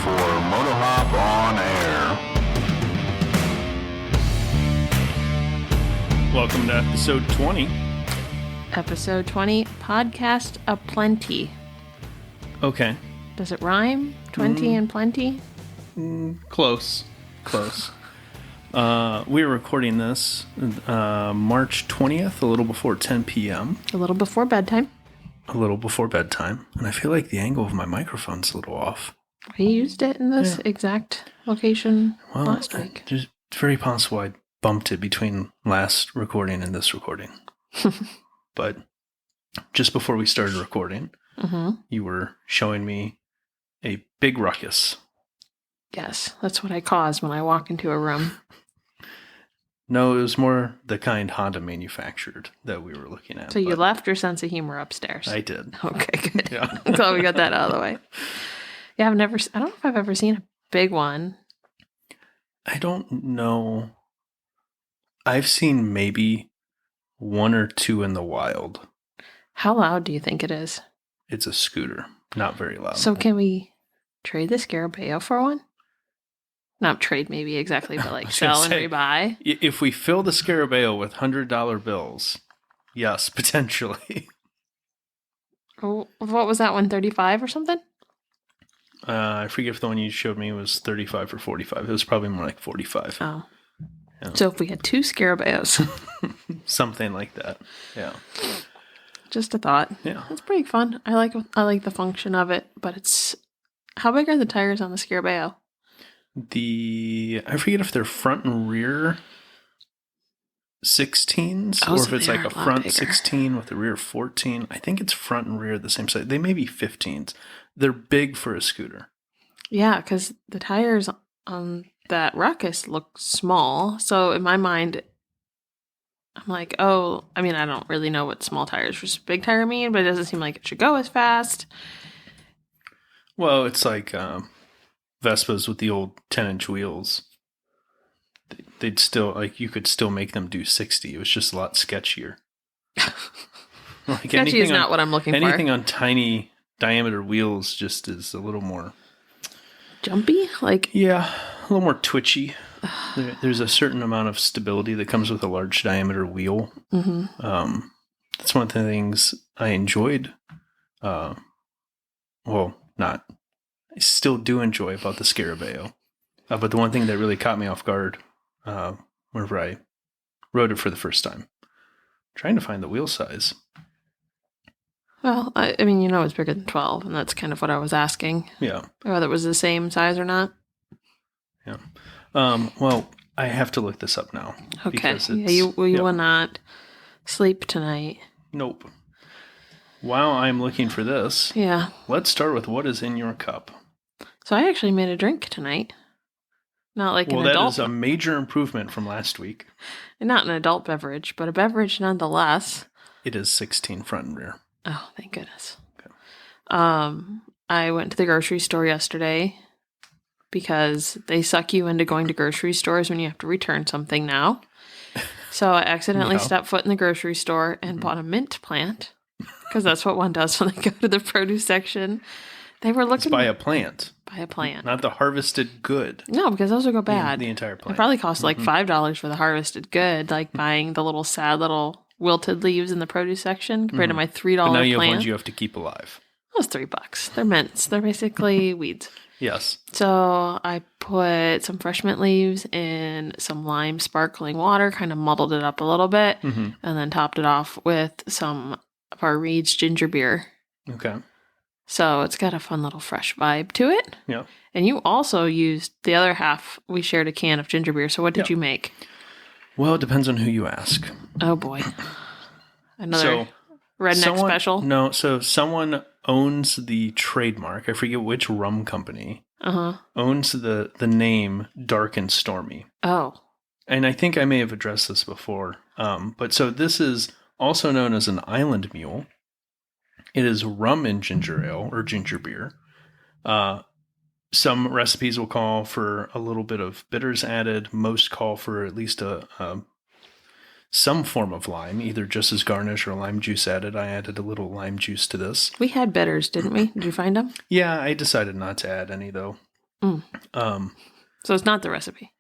for Motohop on Air. Welcome to episode 20. Episode 20, podcast aplenty. Okay. Does it rhyme? 20 and plenty? Close. We're recording this March 20th, a little before 10 p.m. A little before bedtime. And I feel like the angle of my microphone's a little off. We used it in this exact location last week. It's very possible I bumped it between last recording and this recording. But just before we started recording, you were showing me a big ruckus. Yes, that's what I cause when I walk into a room. No, it was more the kind Honda manufactured that we were looking at. So you left your sense of humor upstairs. I did. Okay, good. Yeah. I'm glad we got that out of the way. Yeah, I don't know if I've ever seen a big one. I don't know. I've seen maybe one or two in the wild. How loud do you think it is? It's a scooter. Not very loud. So can we trade the Scarabeo for one? Not trade maybe exactly, but like sell and rebuy. If we fill the Scarabeo with $100 bills, yes, potentially. Oh, what was that one, 35 or something? I forget if the one you showed me was 35 or 45. It was probably more like 45. Oh. Yeah. So if we had two Scarabeos. Something like that. Yeah. Just a thought. Yeah. It's pretty fun. I like the function of it, but it's... How big are the tires on the Scarabeo? I forget if they're front and rear 16s, or if it's like a front bigger. 16 with a rear 14. I think it's front and rear the same size. They may be 15s. They're big for a scooter. Yeah, because the tires on that Ruckus look small. So in my mind, I'm like, I don't really know what small tires versus big tire mean, but it doesn't seem like it should go as fast. Well, it's like Vespas with the old 10-inch wheels. They'd still, you could still make them do 60. It was just a lot sketchier. Sketchy is not what I'm looking for. Anything on tiny diameter wheels just is a little more... Jumpy? Yeah, a little more twitchy. There's a certain amount of stability that comes with a large diameter wheel. Mm-hmm. That's one of the things I enjoyed. I still do enjoy about the Scarabeo. But the one thing that really caught me off guard whenever I rode it for the first time, trying to find the wheel size. Well, it's bigger than 12, and that's kind of what I was asking. Yeah. Whether it was the same size or not. Yeah. I have to look this up now. Okay. You will not sleep tonight. Nope. While I'm looking for this, let's start with what is in your cup. So I actually made a drink tonight. Not like an adult. Well, that is a major improvement from last week. Not an adult beverage, but a beverage nonetheless. It is 16 front and rear. Oh, thank goodness. Okay. I went to the grocery store yesterday because they suck you into going to grocery stores when you have to return something now. So I accidentally stepped foot in the grocery store and bought a mint plant. Because that's what one does when they go to the produce section. They were looking... Buy a plant. Buy a plant. Not the harvested good. No, because those would go bad. The entire plant. It probably cost like $5 for the harvested good, like buying the little sad little wilted leaves in the produce section compared to my $3 plant. But now you have ones you have to keep alive. That was $3. They're mints. They're basically weeds. Yes. So I put some fresh mint leaves in some lime sparkling water, kind of muddled it up a little bit, and then topped it off with some of our Reed's ginger beer. Okay. So it's got a fun little fresh vibe to it. Yeah. And you also used the other half. We shared a can of ginger beer. So what did you make? Well, it depends on who you ask. Oh, boy. Another redneck special? No, so someone owns the trademark. I forget which rum company. Owns the name Dark and Stormy. Oh. And I think I may have addressed this before. But so this is also known as an island mule. It is rum and ginger ale or ginger beer. Some recipes will call for a little bit of bitters added. Most call for at least some form of lime, either just as garnish or lime juice added. I added a little lime juice to this. We had bitters, didn't we? Did you find them? Yeah, I decided not to add any, though. Mm. So it's not the recipe.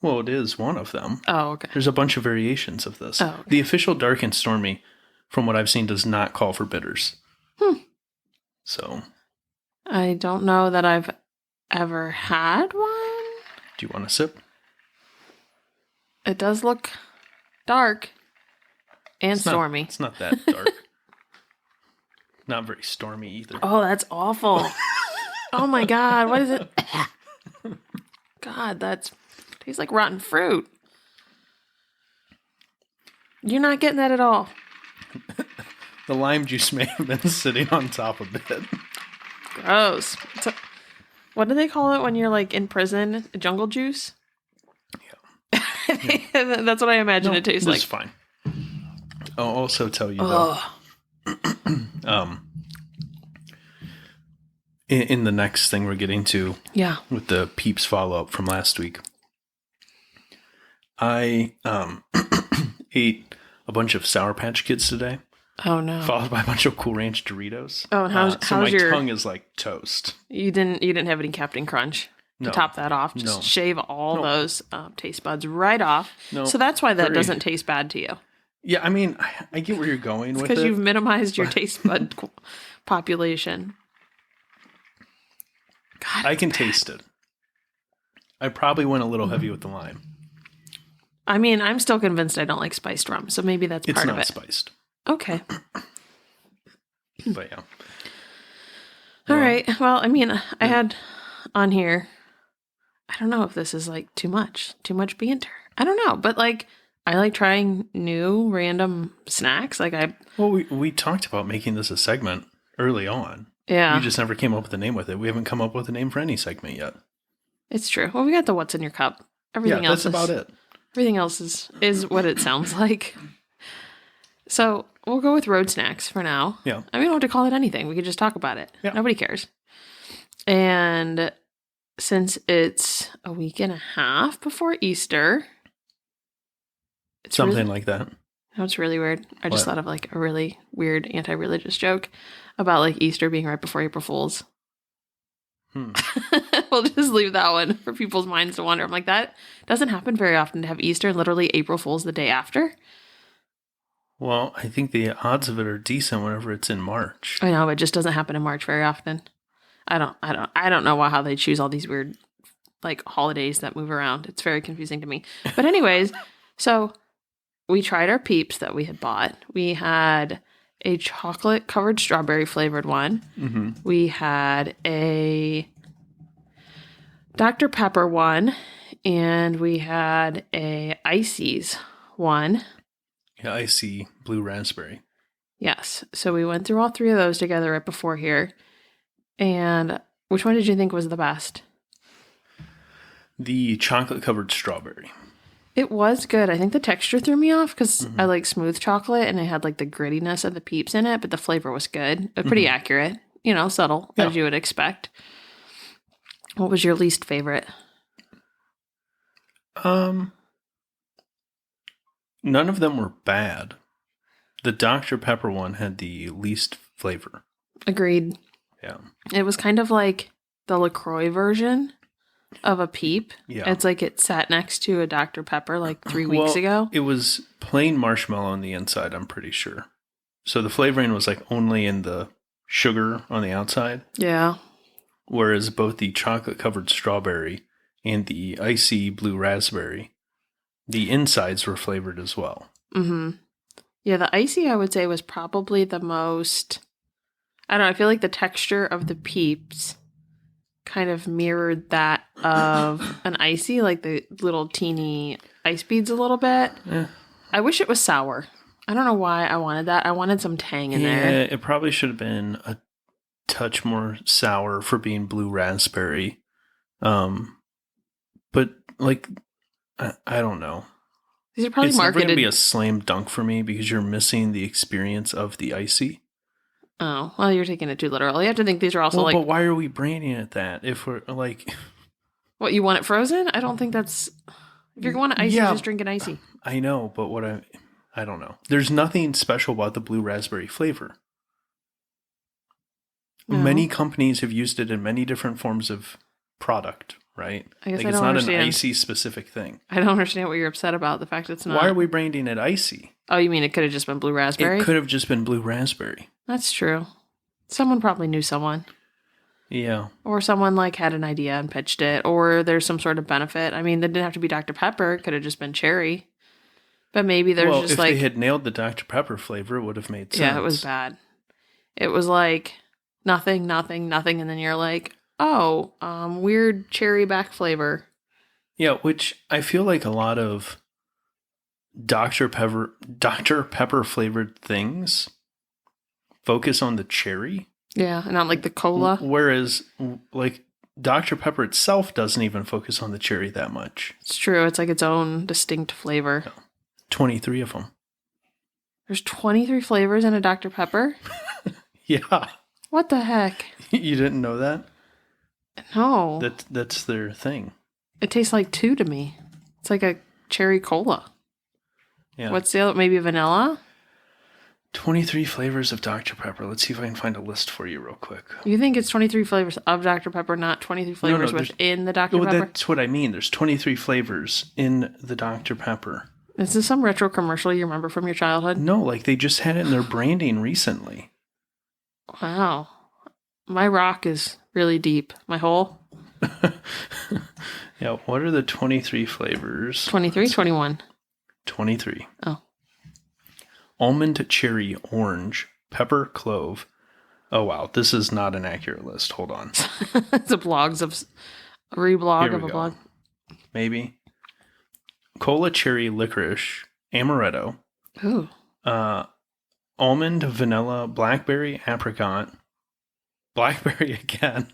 Well, it is one of them. Oh, okay. There's a bunch of variations of this. Oh, okay. The official Dark and Stormy, from what I've seen, does not call for bitters. So. I don't know that I've ever had one. Do you want a sip? It does look dark and stormy. It's not that dark. Not very stormy either. Oh, that's awful. Oh my God. What is it? God, tastes like rotten fruit. You're not getting that at all. The lime juice may have been sitting on top of it. Gross. What do they call it when you're like in prison? Jungle juice? Yeah. That's what I imagine it tastes like. It's fine. I'll also tell you though. In the next thing we're getting to, with the Peeps follow-up from last week, I ate a bunch of Sour Patch Kids today. Oh no! Followed by a bunch of Cool Ranch Doritos. Oh, and how's my your tongue is like toast. You didn't have any Captain Crunch to top that off. Just shave all those taste buds right off. No, so that's why that doesn't taste bad to you. Yeah, I mean, I get where you're going with it. Because you've minimized your taste bud population. God, I can taste it. I probably went a little heavy with the lime. I mean, I'm still convinced I don't like spiced rum, so maybe that's part of it. It's not spiced. Okay. But yeah. All right. Well, I mean, I had on here, I don't know if this is like too much banter. I don't know, but like, I like trying new random snacks. Well, we talked about making this a segment early on. Yeah. You just never came up with a name with it. We haven't come up with a name for any segment yet. It's true. Well, we got the what's in your cup. Everything else that's about it. Everything else is what it sounds like. So we'll go with road snacks for now. Yeah. I mean, we don't have to call it anything. We could just talk about it. Yeah. Nobody cares. And since it's a week and a half before Easter. Something like that. No, it's really weird. I just thought of like a really weird anti-religious joke about like Easter being right before April Fools. We'll just leave that one for people's minds to wonder. I'm like, that doesn't happen very often to have Easter and literally April Fools the day after. Well, I think the odds of it are decent whenever it's in March. I know, but it just doesn't happen in March very often. I don't know how they choose all these weird like holidays that move around. It's very confusing to me. But anyways, so we tried our Peeps that we had bought. We had a chocolate covered strawberry flavored one. Mm-hmm. We had a Dr. Pepper one, and we had a Ices one. Yeah, icy blue raspberry. Yes. So we went through all three of those together right before here. And which one did you think was the best? The chocolate covered strawberry. It was good. I think the texture threw me off because I like smooth chocolate and it had like the grittiness of the Peeps in it, but the flavor was good. Pretty accurate, subtle as you would expect. What was your least favorite? None of them were bad. The Dr. Pepper one had the least flavor. Agreed. Yeah. It was kind of like the LaCroix version of a Peep. Yeah. It's like it sat next to a Dr. Pepper like 3 weeks ago. It was plain marshmallow on the inside, I'm pretty sure. So the flavoring was like only in the sugar on the outside. Yeah. Whereas both the chocolate covered strawberry and the icy blue raspberry, the insides were flavored as well. Mm-hmm. Yeah, the icy I would say was probably the most, I don't know, I feel like the texture of the Peeps kind of mirrored that of an icy, like the little teeny ice beads a little bit. Yeah. I wish it was sour. I don't know why I wanted that. I wanted some tang in there. Yeah, it probably should have been a touch more sour for being blue raspberry. But like, I don't know. These are probably it's marketed. It's never going to be a slam dunk for me because you're missing the experience of the icy. Oh, well, you're taking it too literally. You have to think these are also but why are we branding it that if we're like... What, you want it frozen? I don't think that's... If you're going to icy, just drink an icy. I know, but I don't know. There's nothing special about the blue raspberry flavor. No. Many companies have used it in many different forms of product, right? I guess like I it's don't not understand. an icy specific thing. I don't understand what you're upset about. The fact that it's not. Why are we branding it icy? Oh, you mean it could have just been blue raspberry? It could have just been blue raspberry. That's true. Someone probably knew someone. Yeah. Or someone like had an idea and pitched it. Or there's some sort of benefit. I mean, it didn't have to be Dr. Pepper. It could have just been cherry. But maybe there's just if like... they had nailed the Dr. Pepper flavor, it would have made sense. Yeah, it was bad. It was like nothing, nothing, nothing. And then you're like, oh, weird cherry back flavor. Yeah, which I feel like a lot of Dr. Pepper flavored things focus on the cherry. Yeah, and not like the cola. Whereas, like, Dr. Pepper itself doesn't even focus on the cherry that much. It's true. It's like its own distinct flavor. Yeah. 23 of them. There's 23 flavors in a Dr. Pepper? Yeah. What the heck? You didn't know that? No. That's their thing. It tastes like 2 to me. It's like a cherry cola. Yeah. What's the other? Maybe vanilla? 23 flavors of Dr. Pepper. Let's see if I can find a list for you real quick. You think it's 23 flavors of Dr. Pepper, not 23 flavors within the Dr. Pepper? That's what I mean. There's 23 flavors in the Dr. Pepper. Is this some retro commercial you remember from your childhood? No, like they just had it in their branding recently. Wow. My rock is really deep. My hole? Yeah, what are the 23 flavors? 23, 21. 23. Oh. Almond, cherry, orange, pepper, clove. Oh, wow. This is not an accurate list. Hold on. It's a reblog of a blog. Maybe. Cola, cherry, licorice, amaretto. Ooh. Almond, vanilla, blackberry, apricot. Blackberry again.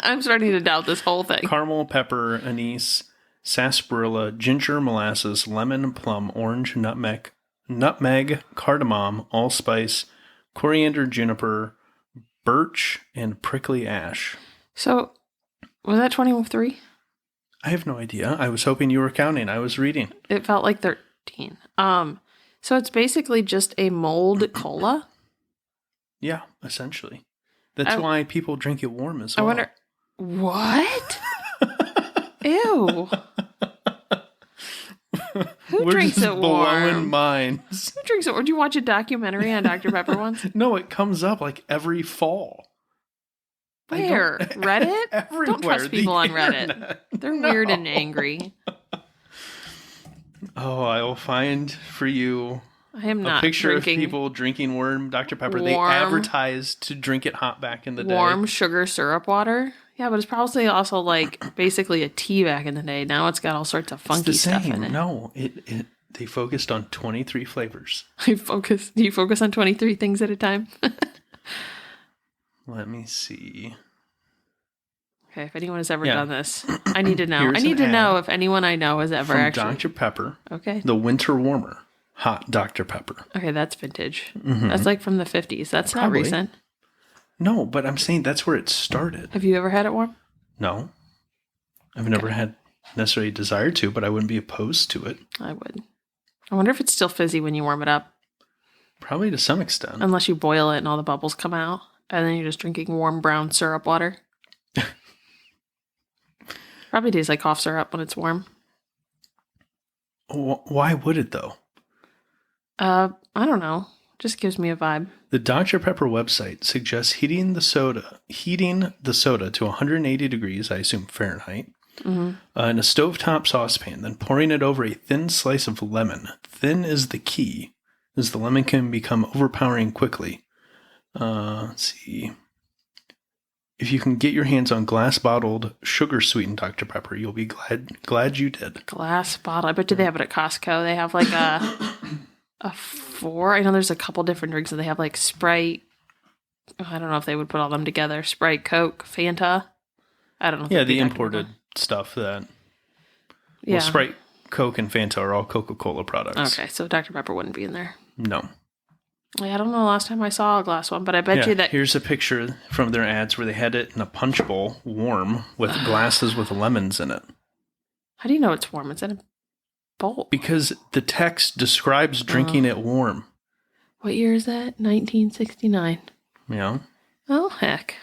I'm starting to doubt this whole thing. Caramel, pepper, anise, sarsaparilla, ginger, molasses, lemon, plum, orange, nutmeg, cardamom, allspice, coriander, juniper, birch, and prickly ash. So, was that 23? I have no idea. I was hoping you were counting. I was reading. It felt like 13. So it's basically just a mulled cola? Yeah, essentially. That's why people drink it warm as well. I wonder... What? Ew. Who drinks it warm? Blowing minds. Who drinks it warm? Did you watch a documentary on Dr. Pepper once? No, it comes up like every fall. Where? Reddit? Everywhere. Don't trust people on Reddit. Internet. They're weird and angry. Oh, I will find for you I am not a picture drinking of people drinking warm Dr. Pepper. They warm, advertised to drink it hot back in the day. Warm sugar syrup water? Yeah, but it's probably also like basically a tea back in the day. Now it's got all sorts of funky stuff in it. No, they focused on 23 flavors. Do you focus on 23 things at a time? Let me see. Okay, if anyone has ever done this, I need to know. Here's I need an to know ad if anyone I know has ever from actually. Dr. Pepper. Okay. The winter warmer. Hot Dr. Pepper. Okay, that's vintage. Mm-hmm. That's like from the 50s. That's Probably. not recent. No, but I'm saying that's where it started. Have you ever had it warm? No. I've never had necessarily desire to, but I wouldn't be opposed to it. I would. I wonder if it's still fizzy when you warm it up. Probably to some extent. Unless you boil it and all the bubbles come out. And then you're just drinking warm brown syrup water. Probably tastes like cough syrup when it's warm. Why would it, though? I don't know. Just gives me a vibe. The Dr. Pepper website suggests heating the soda to 180 degrees, I assume Fahrenheit, in a stovetop saucepan, then pouring it over a thin slice of lemon. Thin is the key, as the lemon can become overpowering quickly. Let's see. If you can get your hands on glass-bottled, sugar-sweetened Dr. Pepper, you'll be glad you did. Glass bottle. I bet you they have it at Costco. They have like a 4. I know there's a couple different drinks that they have like Sprite. I don't know if they would put all them together. Sprite, Coke, Fanta. I don't know. Yeah, the imported stuff that... Yeah. Well, Sprite, Coke, and Fanta are all Coca-Cola products. Okay, so Dr. Pepper wouldn't be in there. No. I don't know the last time I saw a glass one, but I bet you that... Here's a picture from their ads where they had it in a punch bowl, warm, with glasses with lemons in it. How do you know it's warm? It's in a bowl. Because the text describes drinking it warm. What year is that? 1969. Yeah. Oh, heck.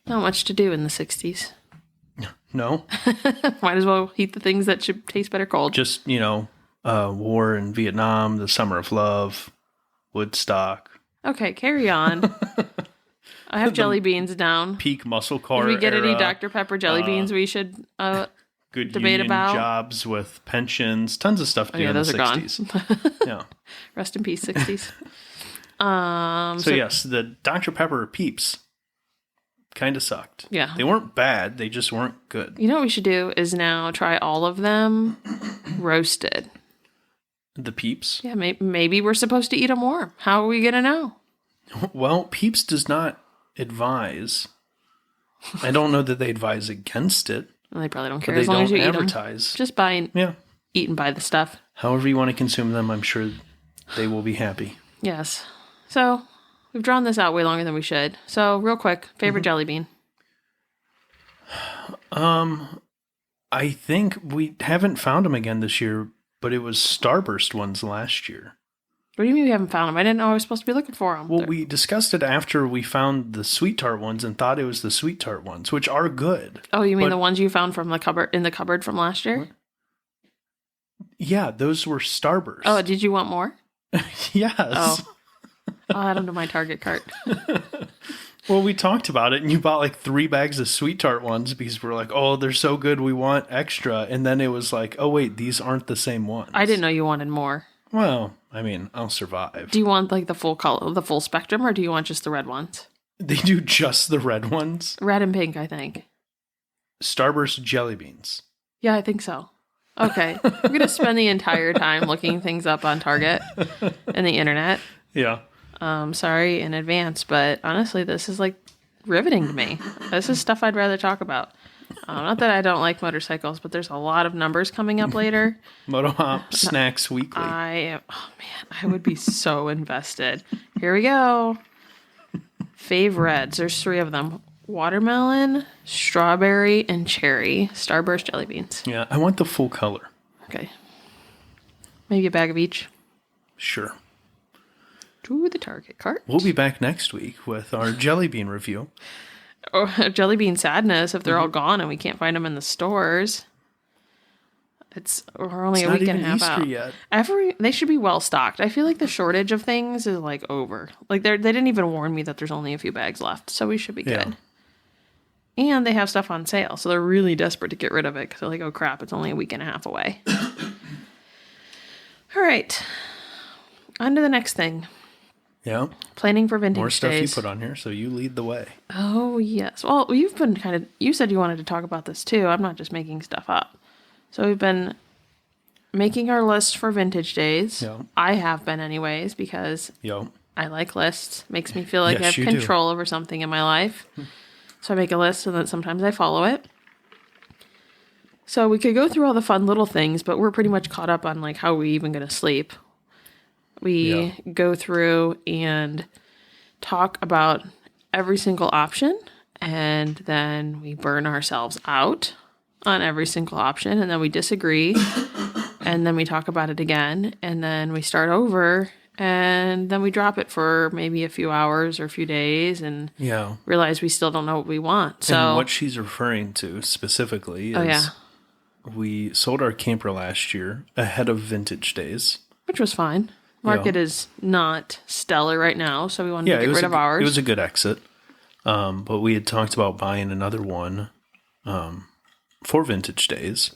Not much to do in the 60s. No? Might as well heat the things that should taste better cold. Just, war in Vietnam, the Summer of Love, Woodstock. Okay, carry on. I have jelly beans down. Peak muscle car If we get any era, Dr. Pepper jelly beans, we should good debate union about. jobs with pensions, tons of stuff to do in those the are 60s. Yeah. Rest in peace, 60s. So yes, the Dr. Pepper Peeps kind of sucked. Yeah. They weren't bad, they just weren't good. You know what we should do is now try all of them roasted. The Peeps? Yeah, maybe we're supposed to eat them warm. How are we going to know? Well, Peeps does not advise. I don't know that they advise against it. Well, they probably don't care But as they long as don't you eat them. advertise. Just buy and Yeah. eat and buy the stuff. However you want to consume them, I'm sure they will be happy. Yes. So we've drawn this out way longer than we should. So real quick, favorite jelly bean? I think we haven't found them again this year, but it was Starburst ones last year. What do you mean we haven't found them? I didn't know I was supposed to be looking for them. Well, we discussed it after we found the Sweet Tart ones and thought it was the Sweet Tart ones, which are good. Oh, you mean but- the ones you found from the cupboard from last year? Yeah, those were Starburst. Oh, did you want more? Yes. Oh. I'll add them to my Target cart. Well, we talked about it, and you bought like 3 bags of Sweet Tart ones because we're like, oh, they're so good, we want extra. And then it was like, oh, wait, these aren't the same ones. I didn't know you wanted more. Well, I mean, I'll survive. Do you want like the full color, the full spectrum, or do you want just the red ones? They do just the red ones? Red and pink, I think. Starburst jelly beans. Yeah, I think so. Okay. We're going to spend the entire time looking things up on Target and the internet. Yeah. Sorry in advance, but honestly, this is like riveting to me. This is stuff I'd rather talk about. Not that I don't like motorcycles, but there's a lot of numbers coming up later. Moto Hop Snacks Weekly. I would be so invested. Here we go. Fave reds. There's 3 of them. Watermelon, strawberry, and cherry. Starburst jelly beans. Yeah, I want the full color. Okay. Maybe a bag of each. Sure. To the Target cart. We'll be back next week with our jelly bean review. Or jelly bean sadness if they're all gone and we can't find them in the stores. We're only a week and a half Easter out. yet. They should be well stocked. I feel like the shortage of things is like over. Like they didn't even warn me that there's only a few bags left, so we should be good. And they have stuff on sale, so they're really desperate to get rid of it because they're like, oh crap, it's only a week and a half away. All right, on to the next thing. Yeah. Planning for vintage More stuff days. you put on here, so you lead the way. Oh, yes. Well, you've been you said you wanted to talk about this too. I'm not just making stuff up. So we've been making our list for vintage days. Yeah. I have been anyways because I like lists. Makes me feel like I have control over something in my life. So I make a list and then sometimes I follow it. So we could go through all the fun little things, but we're pretty much caught up on like how we even going to sleep. We go through and talk about every single option, and then we burn ourselves out on every single option, and then we disagree, and then we talk about it again, and then we start over, and then we drop it for maybe a few hours or a few days, and realize we still don't know what we want. So and what she's referring to specifically is we sold our camper last year ahead of vintage days. Which was fine. Market is not stellar right now, so we wanted to get rid of ours. It was a good exit. But we had talked about buying another one for vintage days.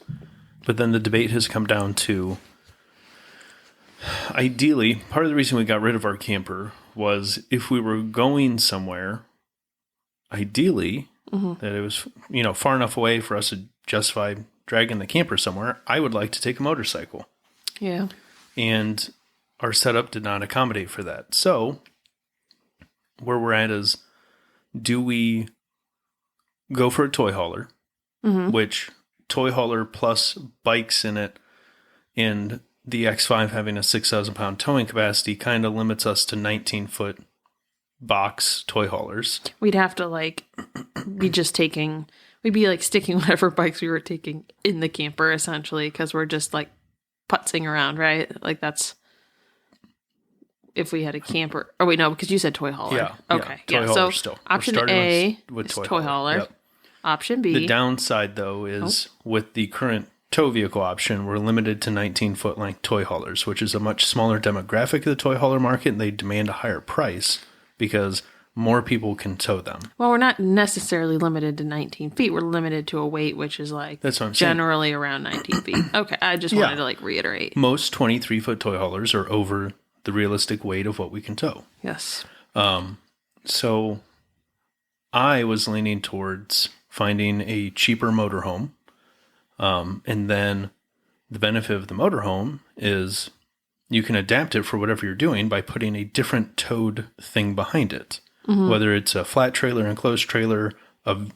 But then the debate has come down to, ideally, part of the reason we got rid of our camper was if we were going somewhere, ideally, that it was far enough away for us to justify dragging the camper somewhere, I would like to take a motorcycle. Yeah. And our setup did not accommodate for that. So where we're at is, do we go for a toy hauler, which toy hauler plus bikes in it, and the X5 having a 6,000 pound towing capacity kind of limits us to 19-foot box toy haulers. We'd have to we'd be like sticking whatever bikes we were taking in the camper essentially, because we're just like putzing around, right? Like that's if we had a camper. Oh wait, no, because you said toy hauler. Yeah. Okay. Toy Yeah. hauler So still. option A is toy hauler. Yep. Option B. The downside, though, is with the current tow vehicle option, we're limited to 19-foot length toy haulers, which is a much smaller demographic of the toy hauler market, and they demand a higher price because more people can tow them. Well, we're not necessarily limited to 19 feet. We're limited to a weight, which is like That's what I'm generally around 19 feet. Okay, I just wanted to like reiterate. Most 23-foot toy haulers are over the realistic weight of what we can tow. Yes. So I was leaning towards finding a cheaper motorhome. And then the benefit of the motorhome is you can adapt it for whatever you're doing by putting a different towed thing behind it. Mm-hmm. Whether it's a flat trailer, enclosed trailer,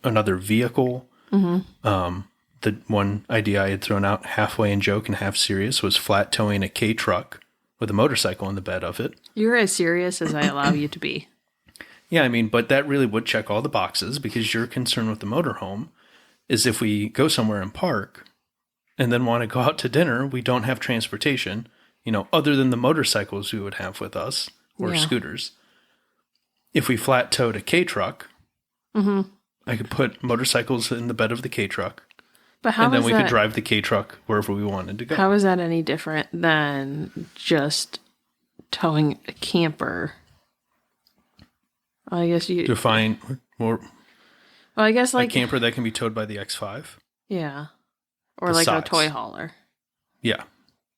another vehicle. Mm-hmm. The one idea I had thrown out halfway in joke and half serious was flat towing a K truck with a motorcycle in the bed of it. You're as serious as I allow you to be. Yeah, I mean, but that really would check all the boxes because your concern with the motorhome is if we go somewhere and park and then want to go out to dinner, we don't have transportation, other than the motorcycles we would have with us or scooters. If we flat towed a K truck, I could put motorcycles in the bed of the K truck. But how and then is we that, could drive the K truck wherever we wanted to go. How is that any different than just towing a camper? I guess you define more. Well, I guess like a camper that can be towed by the X5. Yeah, or The like size. a toy hauler. Yeah,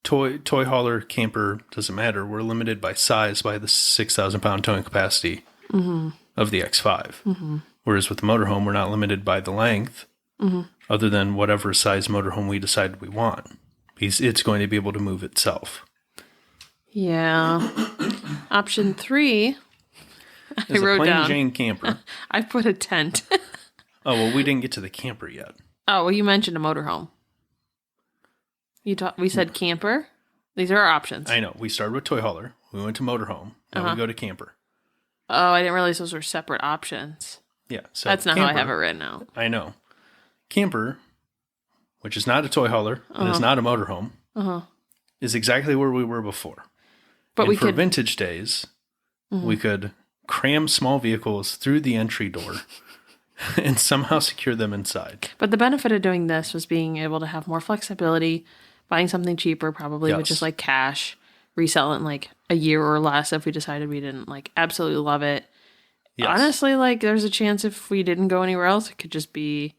toy hauler, camper doesn't matter. We're limited by size by the 6,000 pound towing capacity of the X5. Whereas with the motorhome, we're not limited by the length, other than whatever size motorhome we decide we want. It's going to be able to move itself. Yeah. Option 3. I As a wrote plain down. Jane camper. I put a tent. Oh, well, we didn't get to the camper yet. Oh, well, you mentioned a motorhome. We said camper. These are our options. I know. We started with toy hauler. We went to motorhome. Now we go to camper. Oh, I didn't realize those were separate options. Yeah. So That's not camper, how I have it written out. I know. Camper, which is not a toy hauler and is not a motorhome, is exactly where we were before. But and for vintage days, we could cram small vehicles through the entry door and somehow secure them inside. But the benefit of doing this was being able to have more flexibility, buying something cheaper, probably with just like cash, resell it in like a year or less if we decided we didn't like absolutely love it. Yes. Honestly, like there's a chance if we didn't go anywhere else, it could just be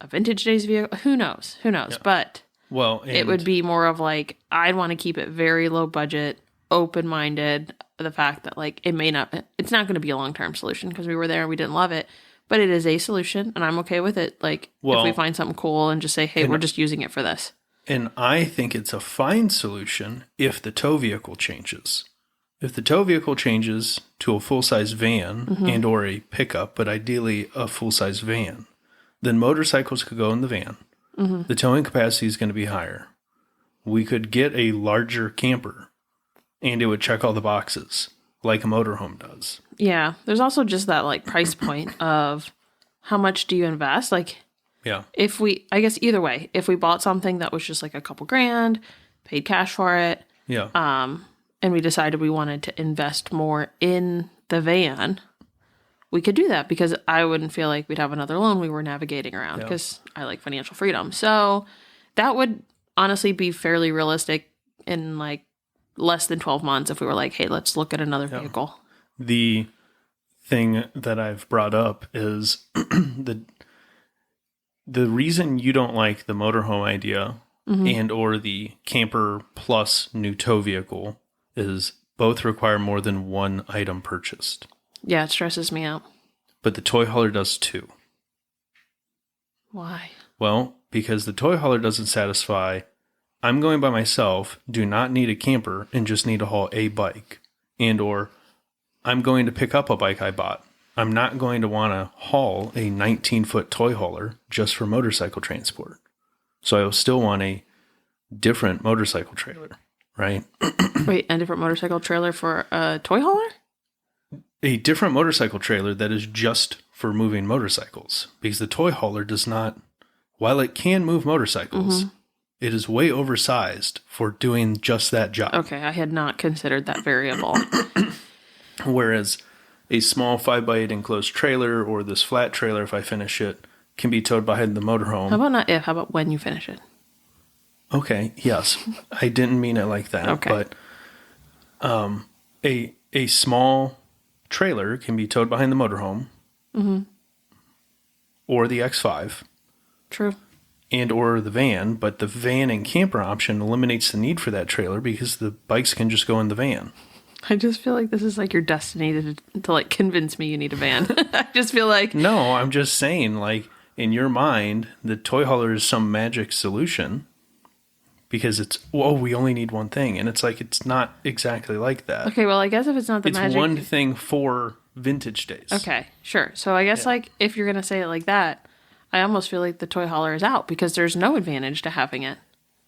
a vintage days vehicle. Who knows? Yeah. But it would be more of like, I'd want to keep it very low budget, open-minded. The fact that like it's not going to be a long-term solution because we were there and we didn't love it, but it is a solution and I'm okay with it. Like if we find something cool and just say, hey, we're just using it for this. And I think it's a fine solution if the tow vehicle changes. If the tow vehicle changes to a full-size van and or a pickup, but ideally a full-size van, then motorcycles could go in the van. The towing capacity is going to be higher. We could get a larger camper and it would check all the boxes like a motorhome does. Yeah. There's also just that like price point of how much do you invest? Like, yeah. I guess either way, if we bought something that was just like a couple grand, paid cash for it. Yeah. And we decided we wanted to invest more in the van, we could do that because I wouldn't feel like we'd have another loan we were navigating around because I like financial freedom. So that would honestly be fairly realistic in like less than 12 months if we were like, hey, let's look at another vehicle. The thing that I've brought up is the reason you don't like the motorhome idea and or the camper plus new tow vehicle is both require more than one item purchased. Yeah, it stresses me out. But the toy hauler does too. Why? Well, because the toy hauler doesn't satisfy, I'm going by myself, do not need a camper, and just need to haul a bike. And or, I'm going to pick up a bike I bought. I'm not going to want to haul a 19-foot toy hauler just for motorcycle transport. So I will still want a different motorcycle trailer, right? Wait, a different motorcycle trailer for a toy hauler? A different motorcycle trailer that is just for moving motorcycles. Because the toy hauler does not, while it can move motorcycles, it is way oversized for doing just that job. Okay, I had not considered that variable. Whereas a small 5x8 enclosed trailer or this flat trailer, if I finish it, can be towed behind the motorhome. How about not if? How about when you finish it? Okay, yes. I didn't mean it like that. Okay. But a small trailer can be towed behind the motorhome. Mm-hmm. Or the X5. True. And or the van, but the van and camper option eliminates the need for that trailer because the bikes can just go in the van. I just feel like this is like your destiny to like convince me you need a van. I just feel like... No, I'm just saying, like, in your mind, the toy hauler is some magic solution because it's, we only need one thing. And it's like, it's not exactly like that. Okay, well, I guess if it's not the magic... It's one thing for vintage days. Okay, sure. So I guess, like, if you're going to say it like that, I almost feel like the toy hauler is out because there's no advantage to having it.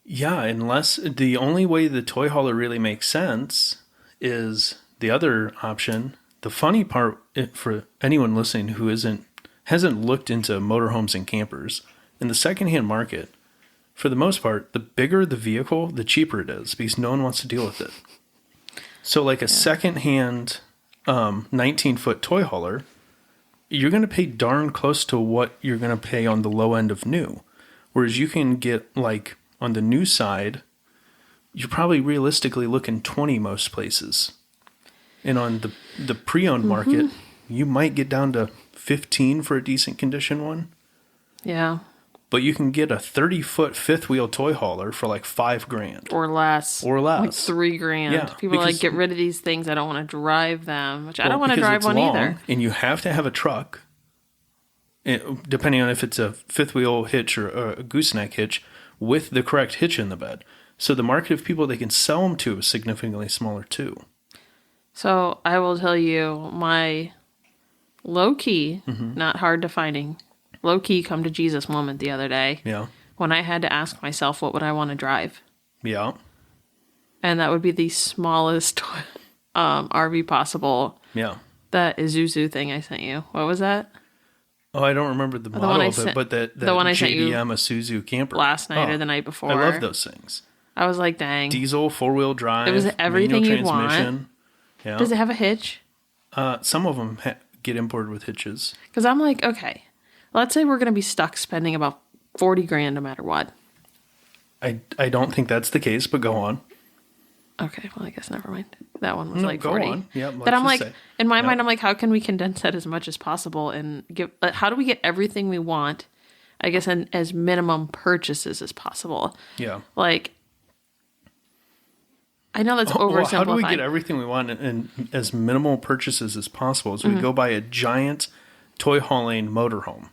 Yeah, unless the only way the toy hauler really makes sense is the other option. The funny part for anyone listening who hasn't looked into motorhomes and campers, in the secondhand market, for the most part, the bigger the vehicle, the cheaper it is because no one wants to deal with it. So like a secondhand 19-foot toy hauler, you're going to pay darn close to what you're going to pay on the low end of new. Whereas you can get, like, on the new side, you're probably realistically looking 20 most places. And on the pre-owned market, you might get down to 15 for a decent condition one. Yeah. But you can get a 30-foot fifth wheel toy hauler for like $5,000. Or less. Like $3,000. Yeah, People are like, get rid of these things. I don't want to drive them. Which I don't want to drive one long, either. And you have to have a truck, depending on if it's a fifth wheel hitch or a gooseneck hitch, with the correct hitch in the bed. So the market of people they can sell them to is significantly smaller too. So I will tell you my low-key, not hard to finding, low-key come to Jesus moment the other day. Yeah. When I had to ask myself, what would I want to drive? Yeah. And that would be the smallest RV possible. Yeah. That Isuzu thing I sent you. What was that? Oh, I don't remember the model of it, but that the one I sent you JDM Isuzu camper. Last night or the night before. I love those things. I was like, dang. Diesel, four-wheel drive. It was everything you'd transmission. want. Yeah. Does it have a hitch? Some of them get imported with hitches. Because I'm like, okay, let's say we're going to be stuck spending about $40,000 no matter what. I don't think that's the case, but go on. Okay, well, I guess never mind. That one was like 40. Go on. Yeah, but I'm like, in my mind, I'm like, how can we condense that as much as possible and give? How do we get everything we want? I guess in as minimum purchases as possible. Yeah. Like, I know that's oversimplified. How do we get everything we want in as minimal purchases as possible? Is we go buy a giant toy hauling motorhome.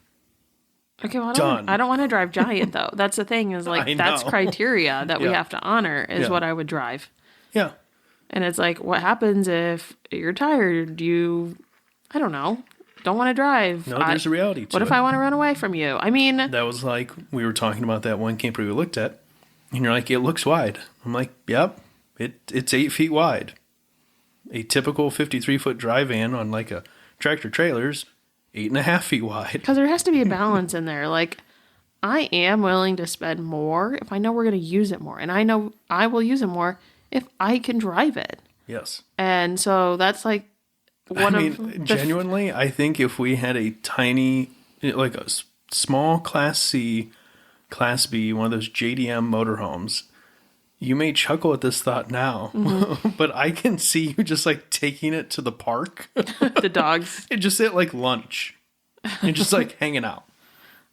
Okay, well, I don't want to drive giant though. That's the thing is like that's criteria that we have to honor is what I would drive. Yeah. And it's like, what happens if you're tired? I don't know, don't want to drive. No, there's a reality to it. What if I want to run away from you? I mean... That was like, we were talking about that one camper we looked at, and you're like, it looks wide. I'm like, yep, it's 8 feet wide. A typical 53-foot dry van on like a tractor trailer's 8.5 feet wide. Because there has to be a balance in there. Like, I am willing to spend more if I know we're going to use it more. And I know I will use it more if I can drive it. Yes. And so that's like genuinely, I think if we had a tiny, like a small Class C, Class B, one of those JDM motorhomes, you may chuckle at this thought now, but I can see you just like taking it to the park. The dogs. And just at like lunch. And just like hanging out.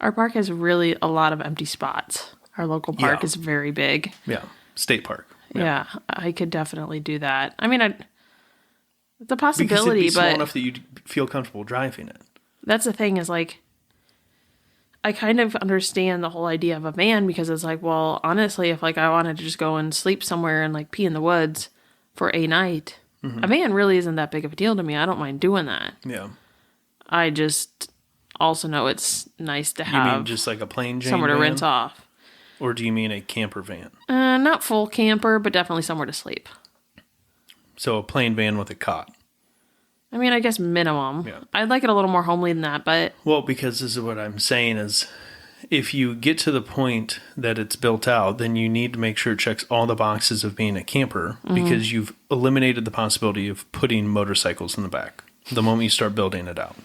Our park has really a lot of empty spots. Our local park is very big. Yeah. State park. Yeah, I could definitely do that. I mean, it's a possibility, because it'd be small but enough that you'd feel comfortable driving it. That's the thing is like, I kind of understand the whole idea of a van because it's like, well, honestly, if like I wanted to just go and sleep somewhere and like pee in the woods for a night, a van really isn't that big of a deal to me. I don't mind doing that. Yeah. I just also know it's nice to have you mean just like a plain Jane somewhere to van? rinse off. Or do you mean a camper van? Not full camper, but definitely somewhere to sleep. So a plain van with a cot. I mean, I guess minimum. Yeah. I'd like it a little more homely than that, but... Well, because this is what I'm saying is, if you get to the point that it's built out, then you need to make sure it checks all the boxes of being a camper, because you've eliminated the possibility of putting motorcycles in the back the moment you start building it out.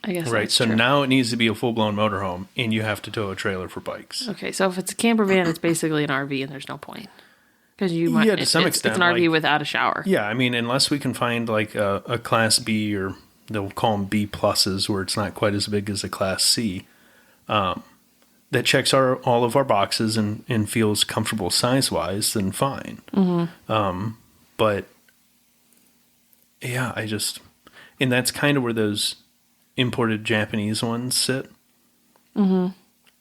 I guess Right. that's So true. now it needs to be a full-blown motorhome, and you have to tow a trailer for bikes. Okay, so if it's a camper van, it's basically an RV, and there's no point because you might. Yeah, to some extent, it's an RV like- without a shower. Yeah, I mean, unless we can find like a Class B, or they'll call them B pluses, where it's not quite as big as a Class C, that checks all of our boxes and feels comfortable size-wise, then fine. But yeah, and that's kind of where those imported Japanese ones sit.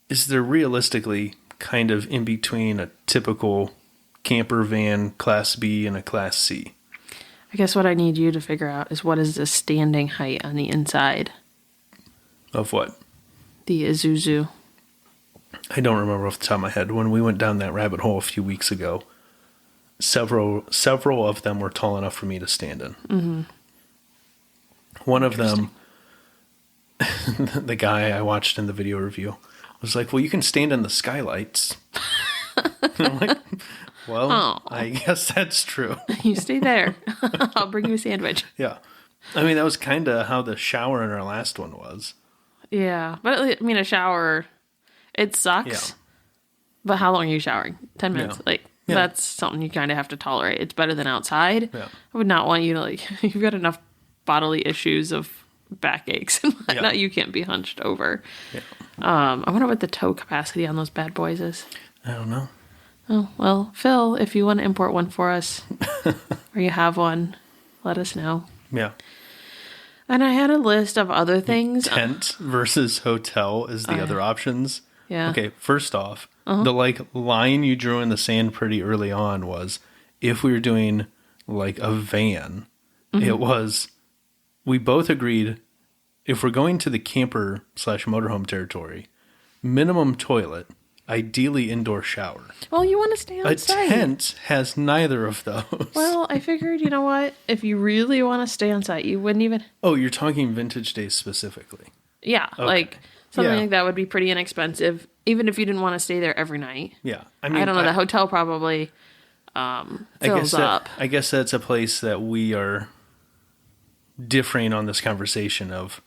Is they're realistically kind of in between a typical camper van Class B and a Class C. I guess what I need you to figure out is what is the standing height on the inside. Of what? The Isuzu. I don't remember off the top of my head. When we went down that rabbit hole a few weeks ago, several of them were tall enough for me to stand in. One of them, the guy I watched in the video review, was like, well, you can stand in the skylights. And I'm like, well, I guess that's true. You stay there. I'll bring you a sandwich. Yeah. I mean, that was kind of how the shower in our last one was. Yeah, but I mean, a shower, it sucks. Yeah. But how long are you showering? 10 minutes. Yeah. Like, Yeah. that's something you kind of have to tolerate. It's better than outside. Yeah. I would not want you to, like, you've got enough bodily issues of backaches and whatnot. Yeah. You can't be hunched over. Yeah. I wonder what the tow capacity on those bad boys is. I don't know. Oh, well, Phil, if you want to import one for us or you have one, let us know. Yeah. And I had a list of other things. Tent versus hotel is the other options. Yeah. Okay, first off, the like line you drew in the sand pretty early on was if we were doing like a van, it was, we both agreed if we're going to the camper / motorhome territory, minimum toilet, ideally indoor shower. Well, you want to stay on A site. tent has neither of those. Well, I figured, you know what? If you really want to stay on site, you wouldn't even. Oh, you're talking vintage days specifically. Yeah, Okay. like something Yeah. like that would be pretty inexpensive, even if you didn't want to stay there every night. Yeah. I don't know. The hotel probably fills up. I guess that's a place that we are differing on this conversation of.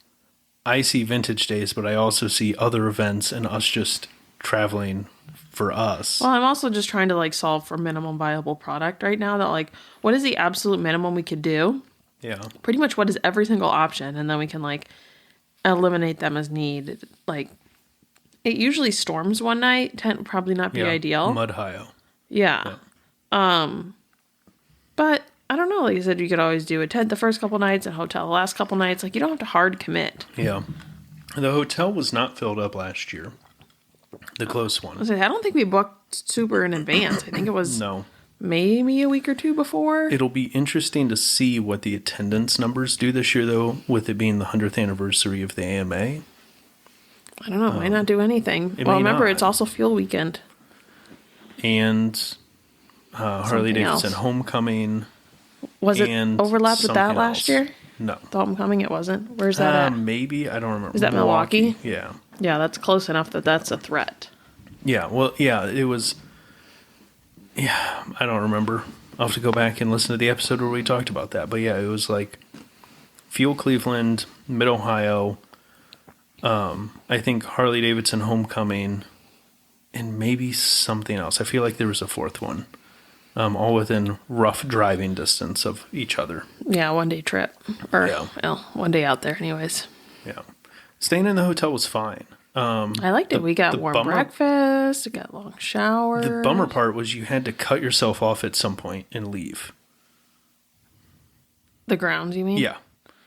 I see vintage days, but I also see other events and us just traveling for us. Well, I'm also just trying to like solve for minimum viable product right now. That like, what is the absolute minimum we could do? Yeah. Pretty much what is every single option, and then we can like eliminate them as need. Like, it usually storms one night. Tent would probably not be ideal. Mud high. Yeah. But I don't know. Like I said, you could always do a tent the first couple nights and hotel the last couple nights. Like, you don't have to hard commit. Yeah. The hotel was not filled up last year. The close one. I don't think we booked super in advance. I think it was No. maybe a week or two before. It'll be interesting to see what the attendance numbers do this year, though, with it being the 100th anniversary of the AMA. I don't know. It might not do anything. it Well, may remember, not. it's also fuel weekend. And Harley Davidson else. Homecoming. Was it and overlapped with that something last else. year? No. The homecoming, it wasn't. Where's that at? Maybe. I don't remember. Is that Milwaukee? Yeah. Yeah, that's close enough that that's a threat. Yeah. Well, yeah, it was. Yeah, I don't remember. I'll have to go back and listen to the episode where we talked about that. But yeah, it was like Fuel Cleveland, Mid Ohio, I think Harley Davidson Homecoming, and maybe something else. I feel like there was a fourth one. All within rough driving distance of each other. Yeah, one day trip. Or, Yeah. well, one day out there, anyways. Yeah. Staying in the hotel was fine. I liked it. We got the warm bummer- breakfast, we got long shower. The bummer part was you had to cut yourself off at some point and leave. The grounds, you mean? Yeah.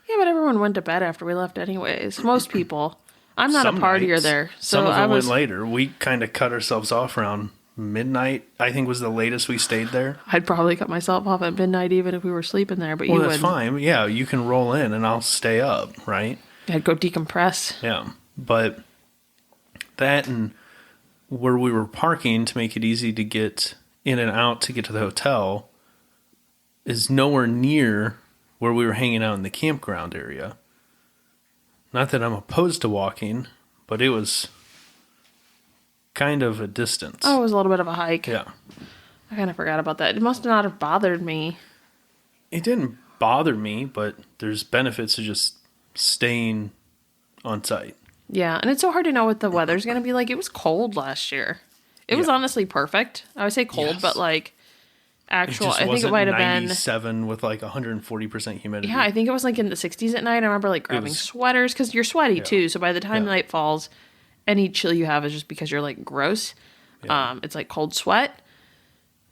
Yeah, but everyone went to bed after we left anyways. Most people. I'm not Some a partier nights. there. So Some of I them was went later. We kind of cut ourselves off around midnight, I think was the latest we stayed there. I'd probably cut myself off at midnight even if we were sleeping there, but Well, you that's wouldn't. fine. Yeah, you can roll in and I'll stay up, right? I'd go decompress. Yeah. But that and where we were parking to make it easy to get in and out to get to the hotel is nowhere near where we were hanging out in the campground area. Not that I'm opposed to walking, but it was kind of a distance. Oh, it was a little bit of a hike. Yeah. I kind of forgot about that. It must not have bothered me. It didn't bother me, but there's benefits to just staying on site. Yeah, and it's so hard to know what the weather's going to be like. It was cold last year. It was honestly perfect. I would say cold, but like actual, I think it might have been 97 with like 140% humidity. Yeah, I think it was like in the 60s at night. I remember like grabbing sweaters because you're sweaty too. So by the time night falls, any chill you have is just because you're like gross. Yeah. It's like cold sweat.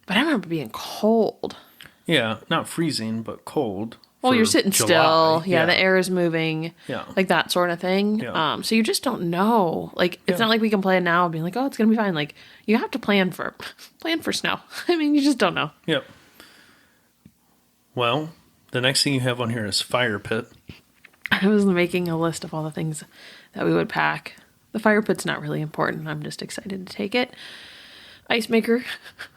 But I remember being cold. Yeah, not freezing, but cold. Well, you're sitting still. Yeah, the air is moving. Yeah. Like that sort of thing. Yeah. So you just don't know. Like, it's not like we can plan now and be like, oh, it's going to be fine. Like, you have to plan for snow. I mean, you just don't know. Yep. Well, the next thing you have on here is fire pit. I was making a list of all the things that we would pack. The fire pit's not really important. I'm just excited to take it. Ice maker,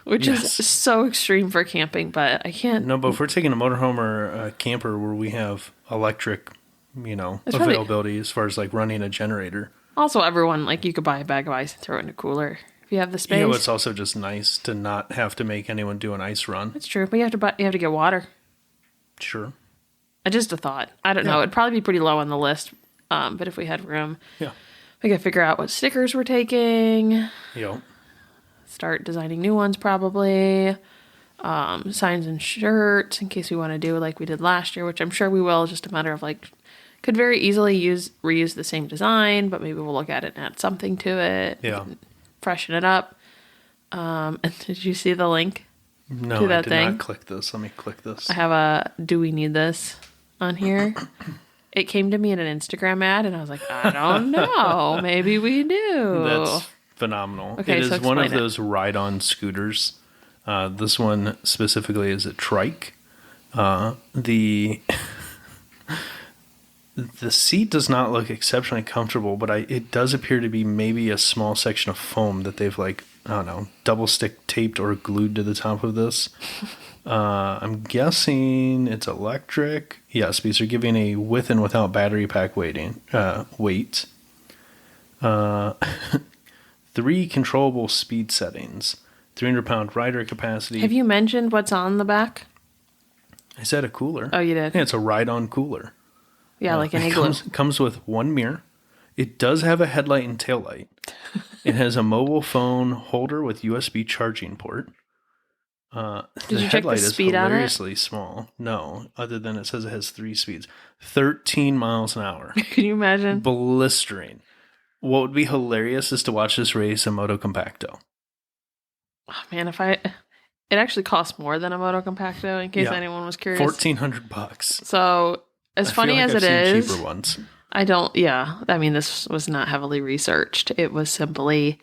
which is so extreme for camping, but I can't. No, but if we're taking a motorhome or a camper where we have electric, availability as far as like running a generator. Also, everyone, like, you could buy a bag of ice and throw it in a cooler if you have the space. Yeah, but it's also just nice to not have to make anyone do an ice run. That's true, but you have to get water. Sure. Just a thought. I don't know. It'd probably be pretty low on the list, but if we had room, we could figure out what stickers we're taking. Yep. Start designing new ones probably. Signs and shirts in case we want to do like we did last year, which I'm sure we will. Just a matter of like, could very easily reuse the same design, but maybe we'll look at it and add something to it. Yeah. Freshen it up. And did you see the link to that thing? I did not click this. Let me click this. I have a do we need this on here. It came to me in an Instagram ad and I was like, I don't know. Maybe we do. That's phenomenal. Okay, it is one of those ride-on scooters. This one specifically is a trike. The seat does not look exceptionally comfortable, but it does appear to be maybe a small section of foam that they've double stick taped or glued to the top of this. I'm guessing it's electric. Yes, because they're giving a with and without battery pack weight. 3 controllable speed settings, 300-pound rider capacity. Have you mentioned what's on the back? I said a cooler. Oh, you did? Yeah, it's a ride-on cooler. Yeah, like an igloo. Comes with one mirror. It does have a headlight and taillight. It has a mobile phone holder with USB charging port. Did you check the speed on it? Hilariously small. No, other than it says it has 3 speeds. 13 miles an hour. Can you imagine? Blistering. What would be hilarious is to watch this race a Moto Compacto. Oh, man, it actually costs more than a Moto Compacto, in case anyone was curious. $1,400. So, as funny as it is, cheaper ones. I mean, this was not heavily researched. It was simply,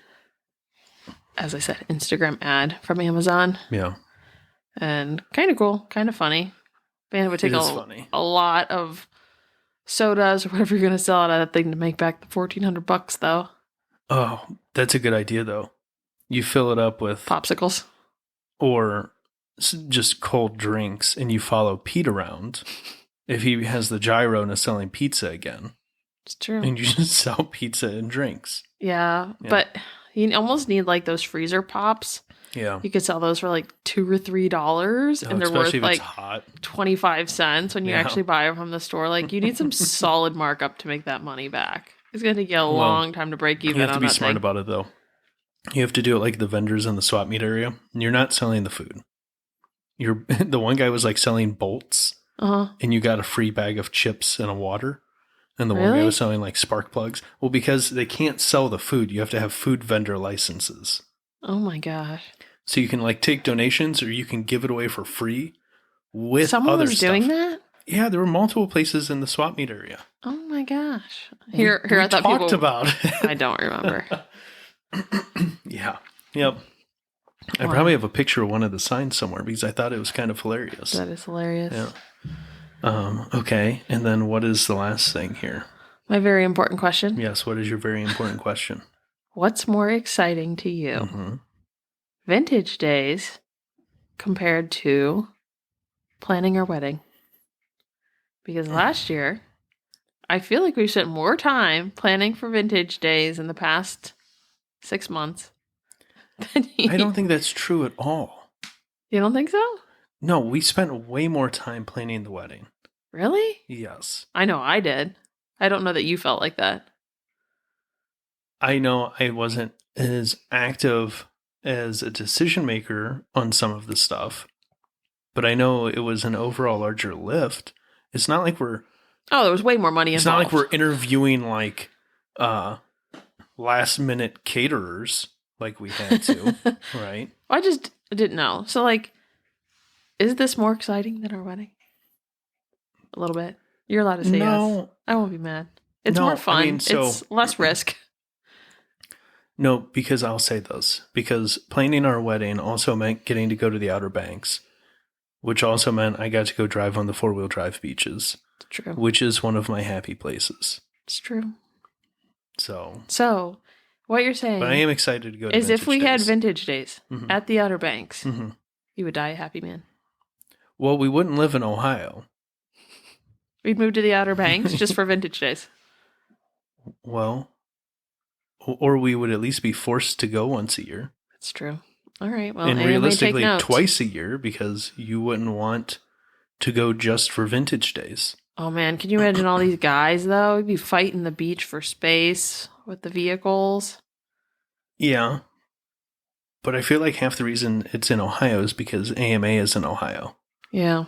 as I said, Instagram ad from Amazon. Yeah. And kind of cool, kind of funny. Man, it would take a lot of sodas or whatever you're going to sell out of that thing to make back the $1,400 though. Oh, that's a good idea though. You fill it up with popsicles or just cold drinks and you follow Pete around if he has the gyro and is selling pizza again. It's true. And you just sell pizza and drinks. Yeah. But you almost need like those freezer pops. Yeah. You could sell those for like $2 or $3 and they're worth like 25 cents when you actually buy them from the store. Like, you need some solid markup to make that money back. It's going to take you a long time to break even. You have to be smart about it though. You have to do it like the vendors in the swap meet area. You're not selling the food. The one guy was like selling bolts and you got a free bag of chips and a water. And the one guy was selling like spark plugs. Well, because they can't sell the food, you have to have food vendor licenses. Oh my gosh. So you can like take donations or you can give it away for free with Someone other was stuff. Doing that? Yeah, there were multiple places in the swap meet area. Oh my gosh. Here I thought talked about it. I don't remember. Yeah. Yep. I probably have a picture of one of the signs somewhere because I thought it was kind of hilarious. That is hilarious. Yeah. Okay. And then what is the last thing here? My very important question. Yes. What is your very important question? What's more exciting to you? Mm-hmm. Vintage days compared to planning our wedding? Because last year, I feel like we spent more time planning for vintage days in the past 6 months. I don't think that's true at all. You don't think so? No, we spent way more time planning the wedding. Really? Yes. I know I did. I don't know that you felt like that. I know I wasn't as active as a decision maker on some of the stuff, but I know it was an overall larger lift. It's not like we're... Oh, there was way more money It's involved. not like we're interviewing like last minute caterers like we had to, right? I just didn't know. So, like, is this more exciting than our wedding? A little bit. You're allowed to say yes. I won't be mad. It's more fun. I mean, it's less risk. No, because I'll say this. Because planning our wedding also meant getting to go to the Outer Banks, which also meant I got to go drive on the 4-wheel drive beaches. It's true. Which is one of my happy places. It's true. So what you're saying... But I am excited to go to is Vintage if we Days. had Vintage Days Mhm. at the Outer Banks, Mhm. you would die a happy man. Well, we wouldn't live in Ohio. We'd move to the Outer Banks just for Vintage Days. Well, or we would at least be forced to go once a year. That's true. All right. Well, and realistically, twice a year because you wouldn't want to go just for Vintage Days. Oh, man. Can you imagine all these guys, though? We'd be fighting the beach for space with the vehicles. Yeah. But I feel like half the reason it's in Ohio is because AMA is in Ohio. Yeah.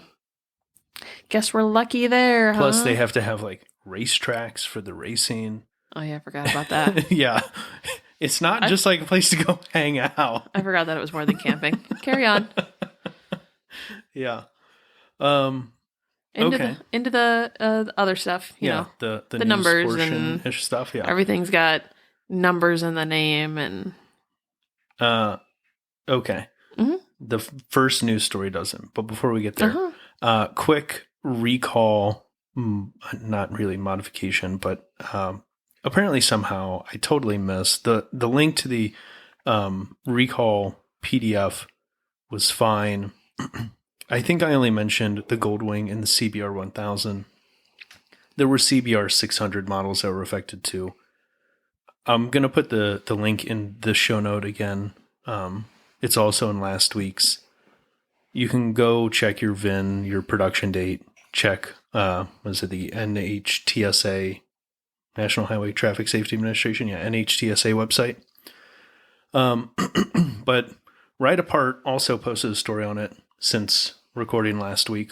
Guess we're lucky there, huh? Plus, they have to have, like, racetracks for the racing. Oh, yeah. I forgot about that. Yeah. It's not just like a place to go hang out. I forgot that it was more than camping. Carry on. Yeah. Into the other stuff, you know. The numbers and stuff, yeah. Everything's got numbers in the name and okay. Mm-hmm. The first news story doesn't, but before we get there, quick recall, not really modification, but apparently somehow I totally missed the link to the recall PDF was fine. I think I only mentioned the Goldwing and the CBR 1000. There were CBR 600 models that were affected too. I'm going to put the link in the show note again. It's also in last week's. You can go check your VIN, your production date, check, was it the NHTSA, National Highway Traffic Safety Administration? Yeah, NHTSA website. But Ride Apart also posted a story on it since recording last week.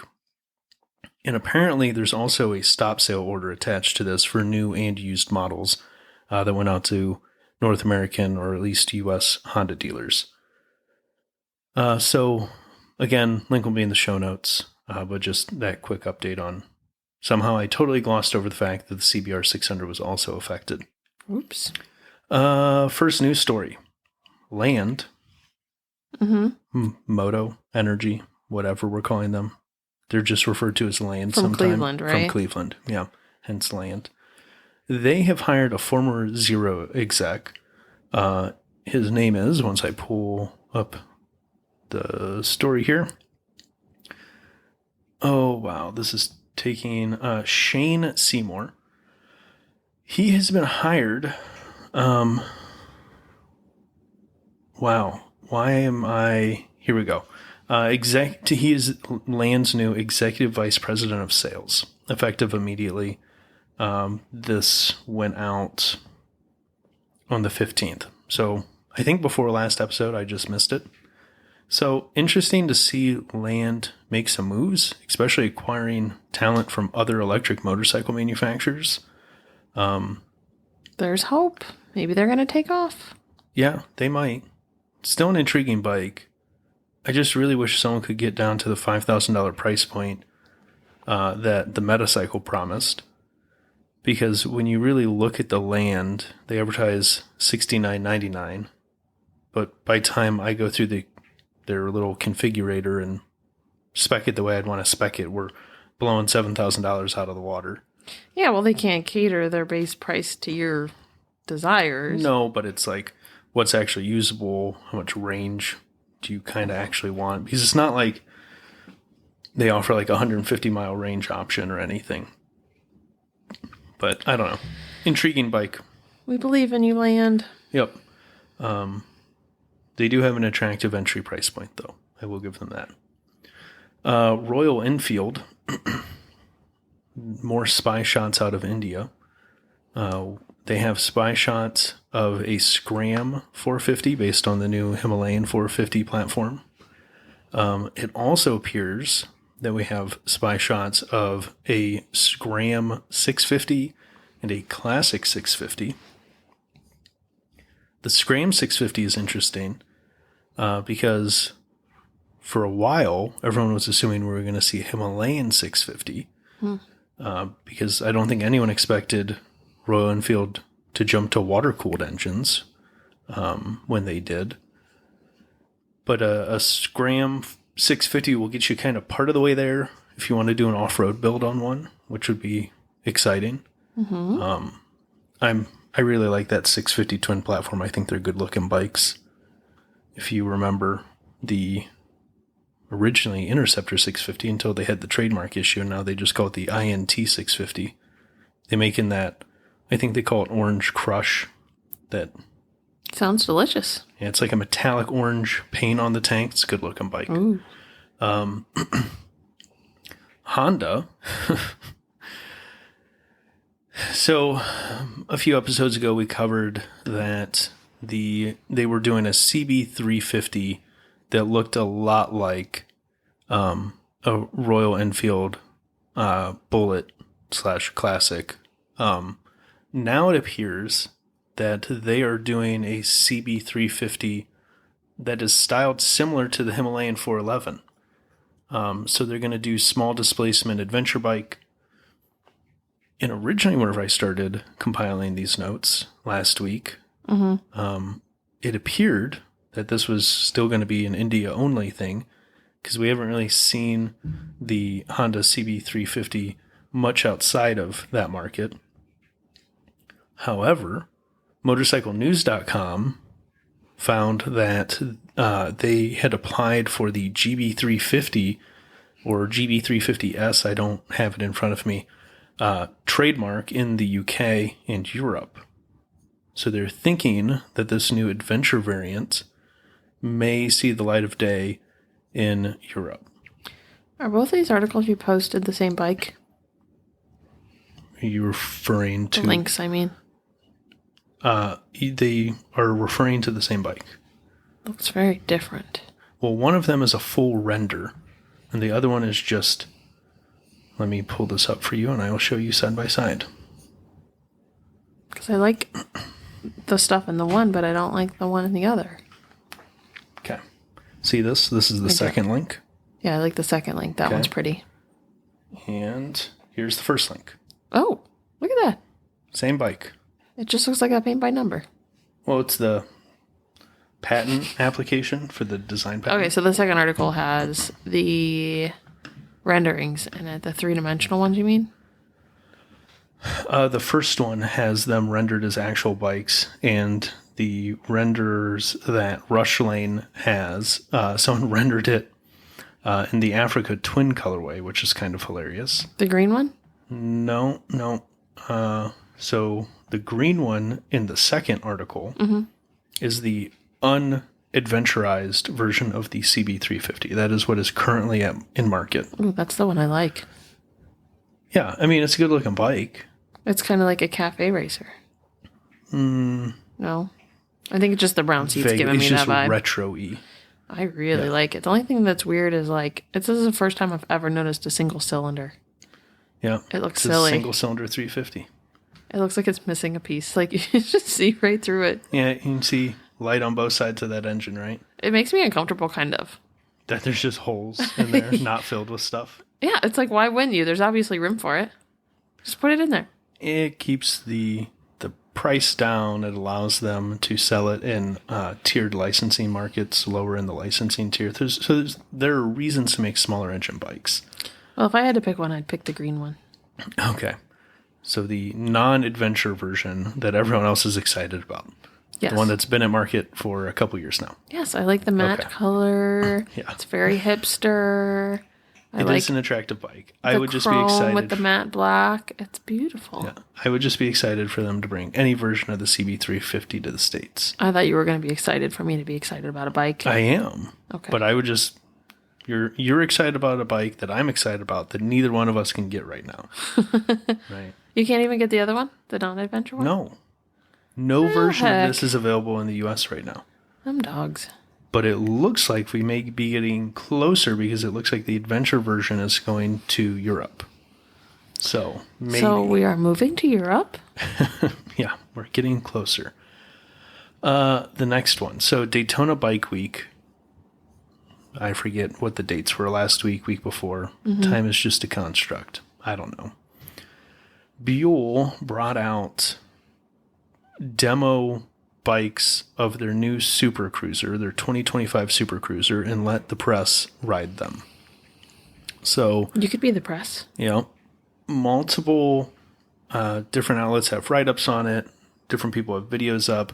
And apparently there's also a stop sale order attached to this for new and used models that went out to North American or at least U.S. Honda dealers. So, again, link will be in the show notes, but just that quick update on somehow I totally glossed over the fact that the CBR 600 was also affected. Oops. First news story. Land. Mm-hmm. Moto, Energy, whatever we're calling them. They're just referred to as Land from sometime. Cleveland, right? From Cleveland, yeah. Hence Land. They have hired a former Zero exec. His name is, once I pull up the story here. Oh, wow. This is taking Shane Seymour. He has been hired. Wow. Why am I... Here we go. He is Land's new Executive Vice President of Sales, effective immediately. This went out on the 15th. So I think before last episode, I just missed it. So interesting to see Land make some moves, especially acquiring talent from other electric motorcycle manufacturers. There's hope. Maybe they're going to take off. Yeah, they might. Still an intriguing bike. I just really wish someone could get down to the $5,000 price point that the Metacycle promised. Because when you really look at the Land, they advertise $69.99. But by the time I go through their little configurator and spec it the way I'd want to spec it, we're blowing $7,000 out of the water. Yeah, well, they can't cater their base price to your desires. No, but it's like, what's actually usable? How much range do you kind of actually want? Because it's not like they offer like a 150-mile range option or anything. But I don't know. Intriguing bike. We believe in you, Land. Yep. They do have an attractive entry price point, though. I will give them that. Royal Enfield. More spy shots out of India. They have spy shots of a Scram 450 based on the new Himalayan 450 platform. It also appears that we have spy shots of a Scram 650 and a Classic 650. The Scram 650 is interesting because for a while, everyone was assuming we were going to see a Himalayan 650 because I don't think anyone expected Royal Enfield to jump to water-cooled engines when they did. But a Scram 650 will get you kind of part of the way there if you want to do an off-road build on one, which would be exciting. Mm-hmm. I really like that 650 twin platform. I think they're good-looking bikes. If you remember the originally Interceptor 650 until they had the trademark issue, and now they just call it the INT 650. They make in that, I think they call it Orange Crush. That sounds delicious. Yeah, it's like a metallic orange paint on the tank. It's a good-looking bike. Ooh. Honda. So, a few episodes ago, we covered that they were doing a CB350 that looked a lot like a Royal Enfield Bullet / Classic. Now it appears that they are doing a CB350 that is styled similar to the Himalayan 411. So they're going to do small displacement adventure bike. And originally, whenever I started compiling these notes last week, it appeared that this was still going to be an India-only thing because we haven't really seen the Honda CB350 much outside of that market. However, MotorcycleNews.com found that they had applied for the GB350 or GB350S, I don't have it in front of me, trademark in the UK and Europe. So they're thinking that this new adventure variant may see the light of day in Europe. Are both these articles you posted the same bike? Are you referring to... The links, I mean. They are referring to the same bike. Looks very different. Well, one of them is a full render, and the other one is just... Let me pull this up for you, and I will show you side by side. Because I like the stuff in the one, but I don't like the one in the other. Okay. See this? This is the second link. Yeah, I like the second link. That one's pretty. And here's the first link. Oh, look at that. Same bike. It just looks like a paint by number. Well, it's the patent application for the design patent. Okay, so the second article has the renderings in it. The three-dimensional ones, you mean? The first one has them rendered as actual bikes, and the renders that Rush Lane has, someone rendered it in the Africa Twin colorway, which is kind of hilarious. The green one? No. So the green one in the second article is the unadventurized version of the CB350. That is what is currently in market. Ooh, that's the one I like. Yeah, I mean, it's a good-looking bike. It's kind of like a cafe racer. No? I think it's just the brown seats giving me that vibe. It's just retro-y. I really like it. The only thing that's weird is, like, this is the first time I've ever noticed a single cylinder. Yeah. It looks it's silly. A single-cylinder 350. It looks like it's missing a piece. Like, you can just see right through it. Yeah, you can see light on both sides of that engine, right? It makes me uncomfortable, kind of. That there's just holes in there, not filled with stuff. Yeah, it's like, why wouldn't you? There's obviously room for it. Just put it in there. It keeps the price down. It allows them to sell it in tiered licensing markets, lower in the licensing tier. There are reasons to make smaller engine bikes. Well, if I had to pick one, I'd pick the green one. Okay. So the non-adventure version that everyone else is excited about. Yes. The one that's been at market for a couple years now. Yes, I like the matte color. Yeah. It's very hipster. It is an attractive bike. I would just be excited with the matte black. It's beautiful. Yeah, I would just be excited for them to bring any version of the CB350 to the States. I thought you were going to be excited for me to be excited about a bike. I am. Okay. But I would just... You're excited about a bike that I'm excited about that neither one of us can get right now. Right? You can't even get the other one? The non-adventure one? No version heck? of this is available in the US right now. Them dogs. But it looks like we may be getting closer because it looks like the adventure version is going to Europe. So maybe. So we are moving to Europe? Yeah, we're getting closer. The next one. So Daytona Bike Week. I forget what the dates were last week before. Time is just a construct. I don't know. Buell brought out demo bikes of their new Super Cruiser, their 2025 Super Cruiser, and let the press ride them. So You could be the press. Multiple different outlets have write-ups on it. Different people have videos up.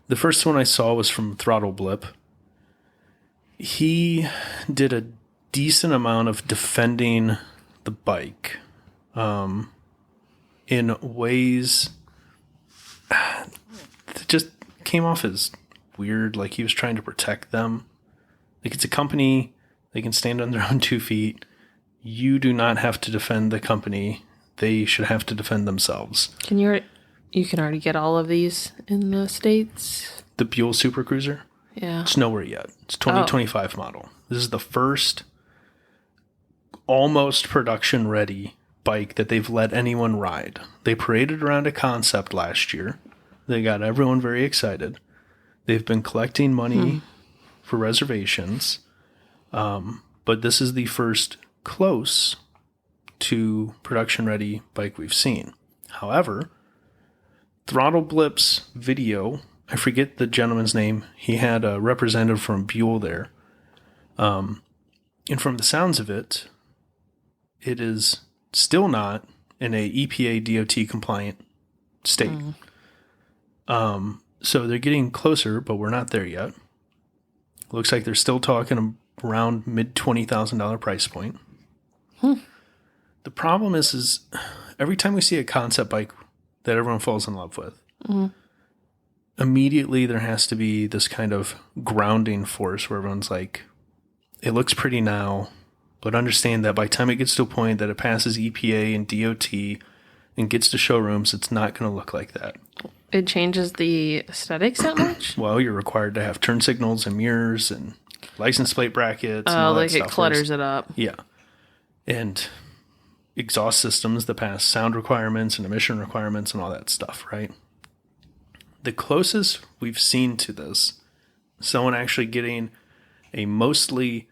The first one I saw was from Throttle Blip. He did a decent amount of defending the bike in ways that just came off as weird. Like he was trying to protect them. Like it's a company. They can stand on their own 2 feet. You do not have to defend the company. They should have to defend themselves. You can already get all of these in the States? The Buell Super Cruiser? Yeah. It's nowhere yet. It's 2025 model. This is the first almost production ready bike that they've let anyone ride. They paraded around a concept last year. They got everyone very excited. They've been collecting money for reservations. But this is the first close to production ready bike we've seen. However, Throttle Blip's video, I forget the gentleman's name. He had a representative from Buell there. And from the sounds of it, it is still not in a EPA DOT compliant state. So they're getting closer, but we're not there yet. Looks like they're still talking around mid $20,000 price point. The problem is every time we see a concept bike that everyone falls in love with, immediately there has to be this kind of grounding force where everyone's like, it looks pretty now, but understand that by the time it gets to a point that it passes EPA and DOT and gets to showrooms, it's not going to look like that. It changes the aesthetics that much? Well, you're required to have turn signals and mirrors and license plate brackets. And all like that it stuff. clutters it up. Yeah. And exhaust systems that pass sound requirements and emission requirements and all that stuff, right? The closest we've seen to this, someone actually getting a mostly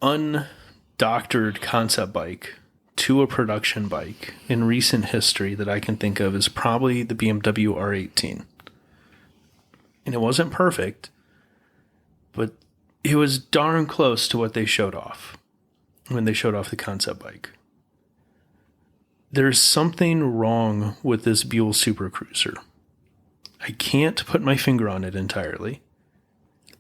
undoctored concept bike to a production bike in recent history that I can think of is probably the BMW R18. And it wasn't perfect, but it was darn close to what they showed off when they showed off the concept bike. There's something wrong with this Buell Super Cruiser. I can't put my finger on it entirely.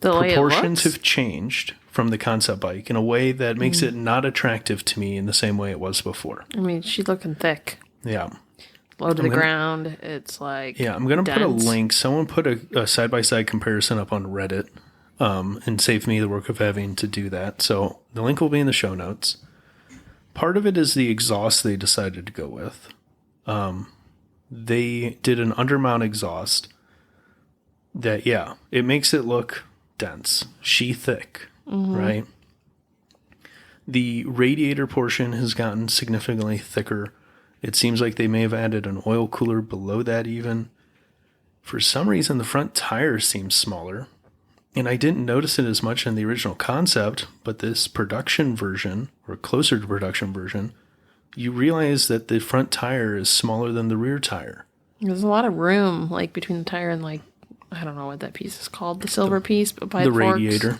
The way Proportions it looks? have changed from the concept bike in a way that makes it not attractive to me in the same way it was before. I mean, she's looking thick. Yeah. Low to the ground. It's like Yeah, I'm going to put a dense. link. Someone put a side-by-side comparison up on Reddit and saved me the work of having to do that. So the link will be in the show notes. Part of it is the exhaust they decided to go with. They did an undermount exhaust that, yeah, it makes it look dense, thick, right? The radiator portion has gotten significantly thicker. It seems like they may have added an oil cooler below that even. For some reason, the front tires seem smaller. And I didn't notice it as much in the original concept, but this production version, or closer to production version, you realize that the front tire is smaller than the rear tire. There's a lot of room, like between the tire and like I don't know what that piece is called, the silver piece, but by the forks. Radiator.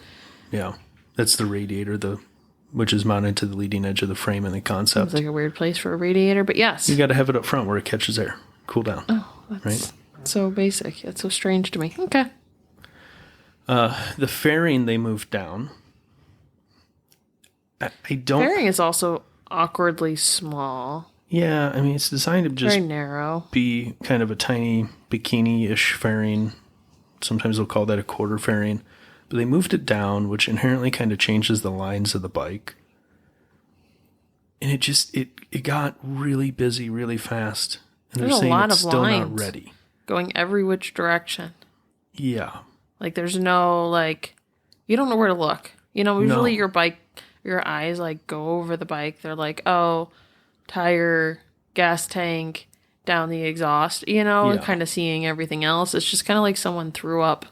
Yeah, that's the radiator, which is mounted to the leading edge of the frame in the concept. It's like a weird place for a radiator, but yes, You got to have it up front where it catches air, cool down. Oh, that's right? so basic. It's so strange to me. Okay. The fairing they moved down. I don't. Fairing is also awkwardly small, Yeah, I mean it's designed to just very narrow. be kind of a tiny bikini-ish fairing. Sometimes they'll call that a quarter fairing. But they moved it down, which inherently kind of changes the lines of the bike. And it got really busy really fast. And they're There's a saying lot it's of still lines not ready. going every which direction. Yeah. Like there's no like, you don't know where to look. You know, usually No. your eyes like go over the bike. They're like, oh, tire, gas tank, down the exhaust, you know, Yeah. kind of seeing everything else. It's just kind of like someone threw up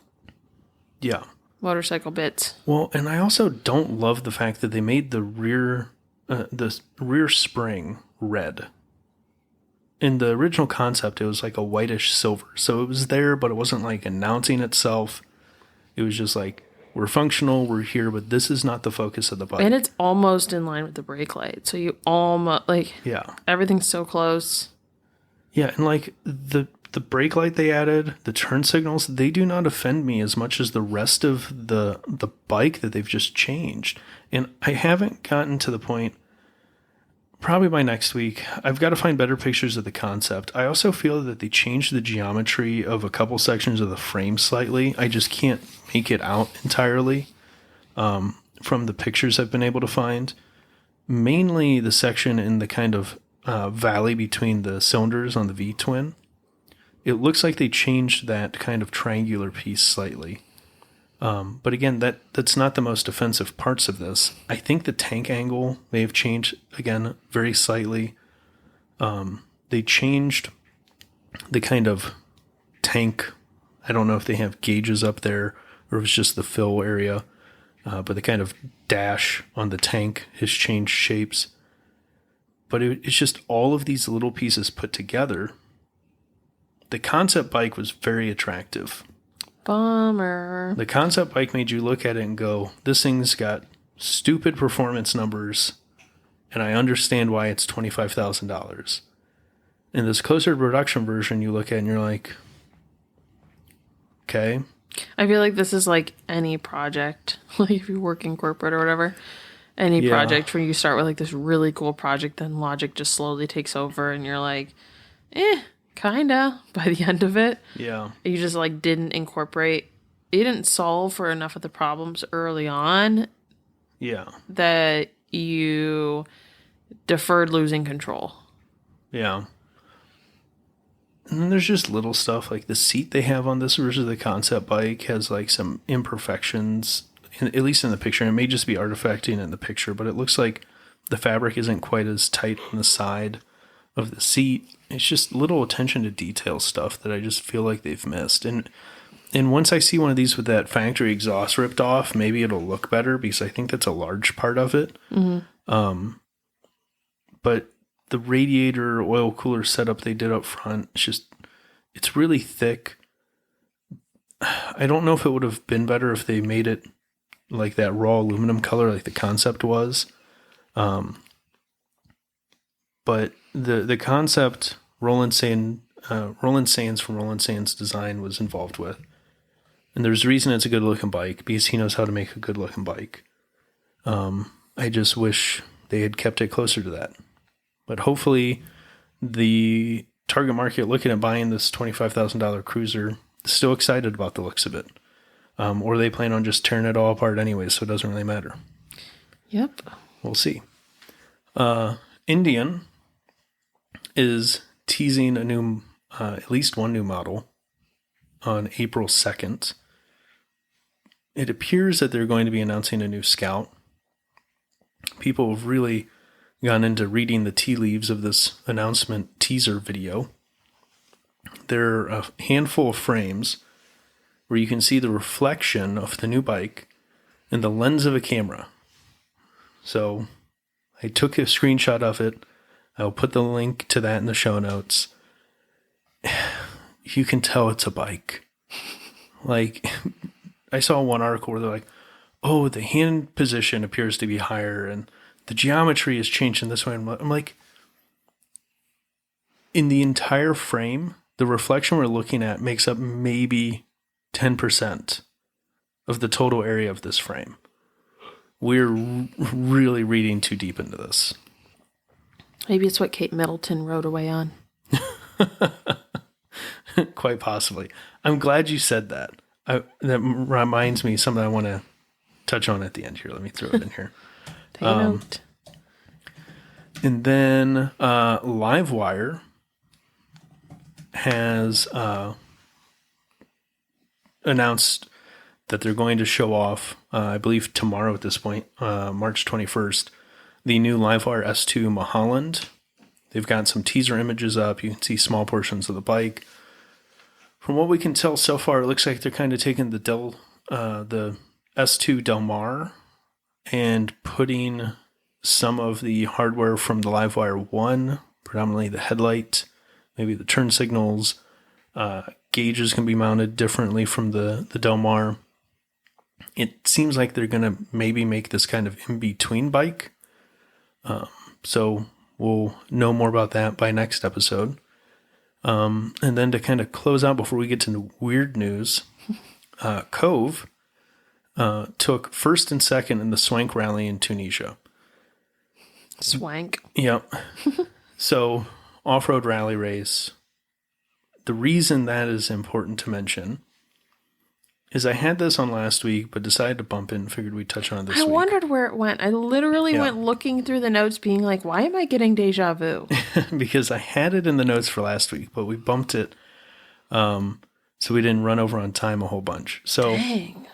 Yeah. motorcycle bits. Well, and I also don't love the fact that they made the rear spring red. In the original concept, it was like a whitish silver. So it was there, but it wasn't like announcing itself. It was just like, we're functional, we're here, but this is not the focus of the bike. And it's almost in line with the brake light. So you almost, like, everything's so close. Yeah, and like the brake light they added, the turn signals, they do not offend me as much as the rest of the bike that they've just changed. And I haven't gotten to the point, probably by next week, I've got to find better pictures of the concept. I also feel that they changed the geometry of a couple sections of the frame slightly. I just can't make it out entirely from the pictures I've been able to find. Mainly the section in the kind of valley between the cylinders on the V-twin. It looks like they changed that kind of triangular piece slightly. But again, that's not the most offensive parts of this. I think the tank angle may have changed, again, very slightly. They changed the kind of tank. I don't know if they have gauges up there or if it's just the fill area. But the kind of dash on the tank has changed shapes. But it's just all of these little pieces put together. The concept bike was very attractive. Bummer. The concept bike made you look at it and go, this thing's got stupid performance numbers, and I understand why it's $25,000. In this closer to production version, you look at it and you're like, okay. I feel like this is like any project, like if you work in corporate or whatever, any project where you start with like this really cool project, then logic just slowly takes over and you're like, kinda by the end of it. Yeah. You just like didn't incorporate, you didn't solve for enough of the problems early on. Yeah. That you deferred losing control. Yeah. And then there's just little stuff like the seat they have on this version of the concept bike has like some imperfections, at least in the picture. And it may just be artifacting in the picture, but it looks like the fabric isn't quite as tight on the side of the seat. It's just little attention to detail stuff that I just feel like they've missed. And once I see one of these with that factory exhaust ripped off, maybe it'll look better because I think that's a large part of it. Mm-hmm. But the radiator oil cooler setup they did up front, it's really thick. I don't know if it would have been better if they made it like that raw aluminum color like the concept was. But the concept Roland Sands from Roland Sands Design was involved with. And there's a reason it's a good looking bike because he knows how to make a good looking bike. I just wish they had kept it closer to that. But hopefully the target market looking at buying this $25,000 cruiser is still excited about the looks of it. Or they plan on just tearing it all apart anyway, so it doesn't really matter. Yep. We'll see. Indian is teasing a new, at least one new model on April 2nd. It appears that they're going to be announcing a new Scout. People have really gone into reading the tea leaves of this announcement teaser video. There are a handful of frames where you can see the reflection of the new bike in the lens of a camera. So I took a screenshot of it. I'll put the link to that in the show notes. You can tell it's a bike. Like, I saw one article where they're like, oh, the hand position appears to be higher and the geometry is changed in this way. I'm like, in the entire frame, the reflection we're looking at makes up maybe 10% of the total area of this frame. We're really reading too deep into this. Maybe it's what Kate Middleton rode away on. Quite possibly. I'm glad you said that. That reminds me of something I want to touch on at the end here. Let me throw it in here. Take a note. And then Livewire has announced that they're going to show off, I believe tomorrow at this point, March 21st, the new Livewire S2 Mulholland. They've got some teaser images up. You can see small portions of the bike. From what we can tell so far, it looks like they're kind of taking the S2 Del Mar and putting some of the hardware from the Livewire 1, predominantly the headlight, maybe the turn signals. Gauges can be mounted differently from the Del Mar. It seems like they're going to maybe make this kind of in-between bike. So we'll know more about that by next episode. And then to kind of close out before we get to weird news, Kove took first and second in the Swank rally in Tunisia. Swank. Yep. So, off-road rally race. The reason that is important to mention is I had this on last week, but decided to bump it and figured we'd touch on it this week. I wondered where it went. I literally went looking through the notes being like, why am I getting deja vu? Because I had it in the notes for last week, but we bumped it so we didn't run over on time a whole bunch. So, Dang.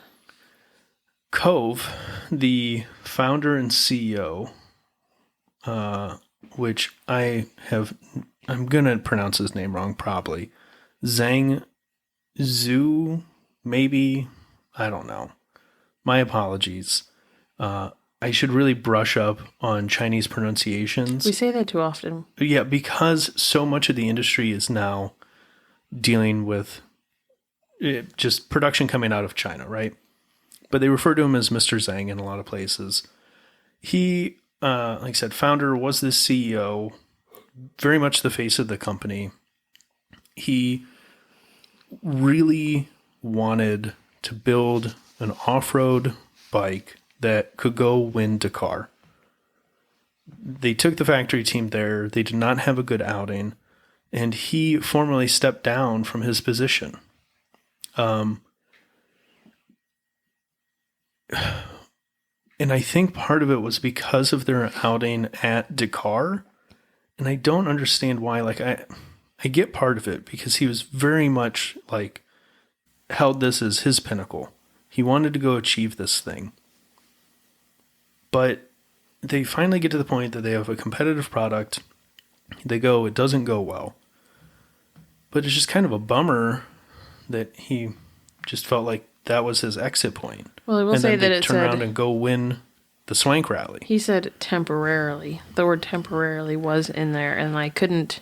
Kove, the founder and CEO, which I'm going to pronounce his name wrong probably, Zhang Zhu, maybe, I don't know. My apologies. I should really brush up on Chinese pronunciations. We say that too often. Yeah, because so much of the industry is now dealing with just production coming out of China, right? But they refer to him as Mr. Zhang in a lot of places. He, like I said, founder, was the CEO, very much the face of the company. He really wanted to build an off-road bike that could go win Dakar. They took the factory team there. They did not have a good outing, and he formally stepped down from his position. And I think part of it was because of their outing at Dakar. And I don't understand why. Like, I get part of it because he was very much like held this as his pinnacle. He wanted to go achieve this thing. But they finally get to the point that they have a competitive product. They go, it doesn't go well. But it's just kind of a bummer that he just felt like that was his exit point. Well, I will say that it turn said, around and go win the Swank rally. He said temporarily. The word temporarily was in there, and I couldn't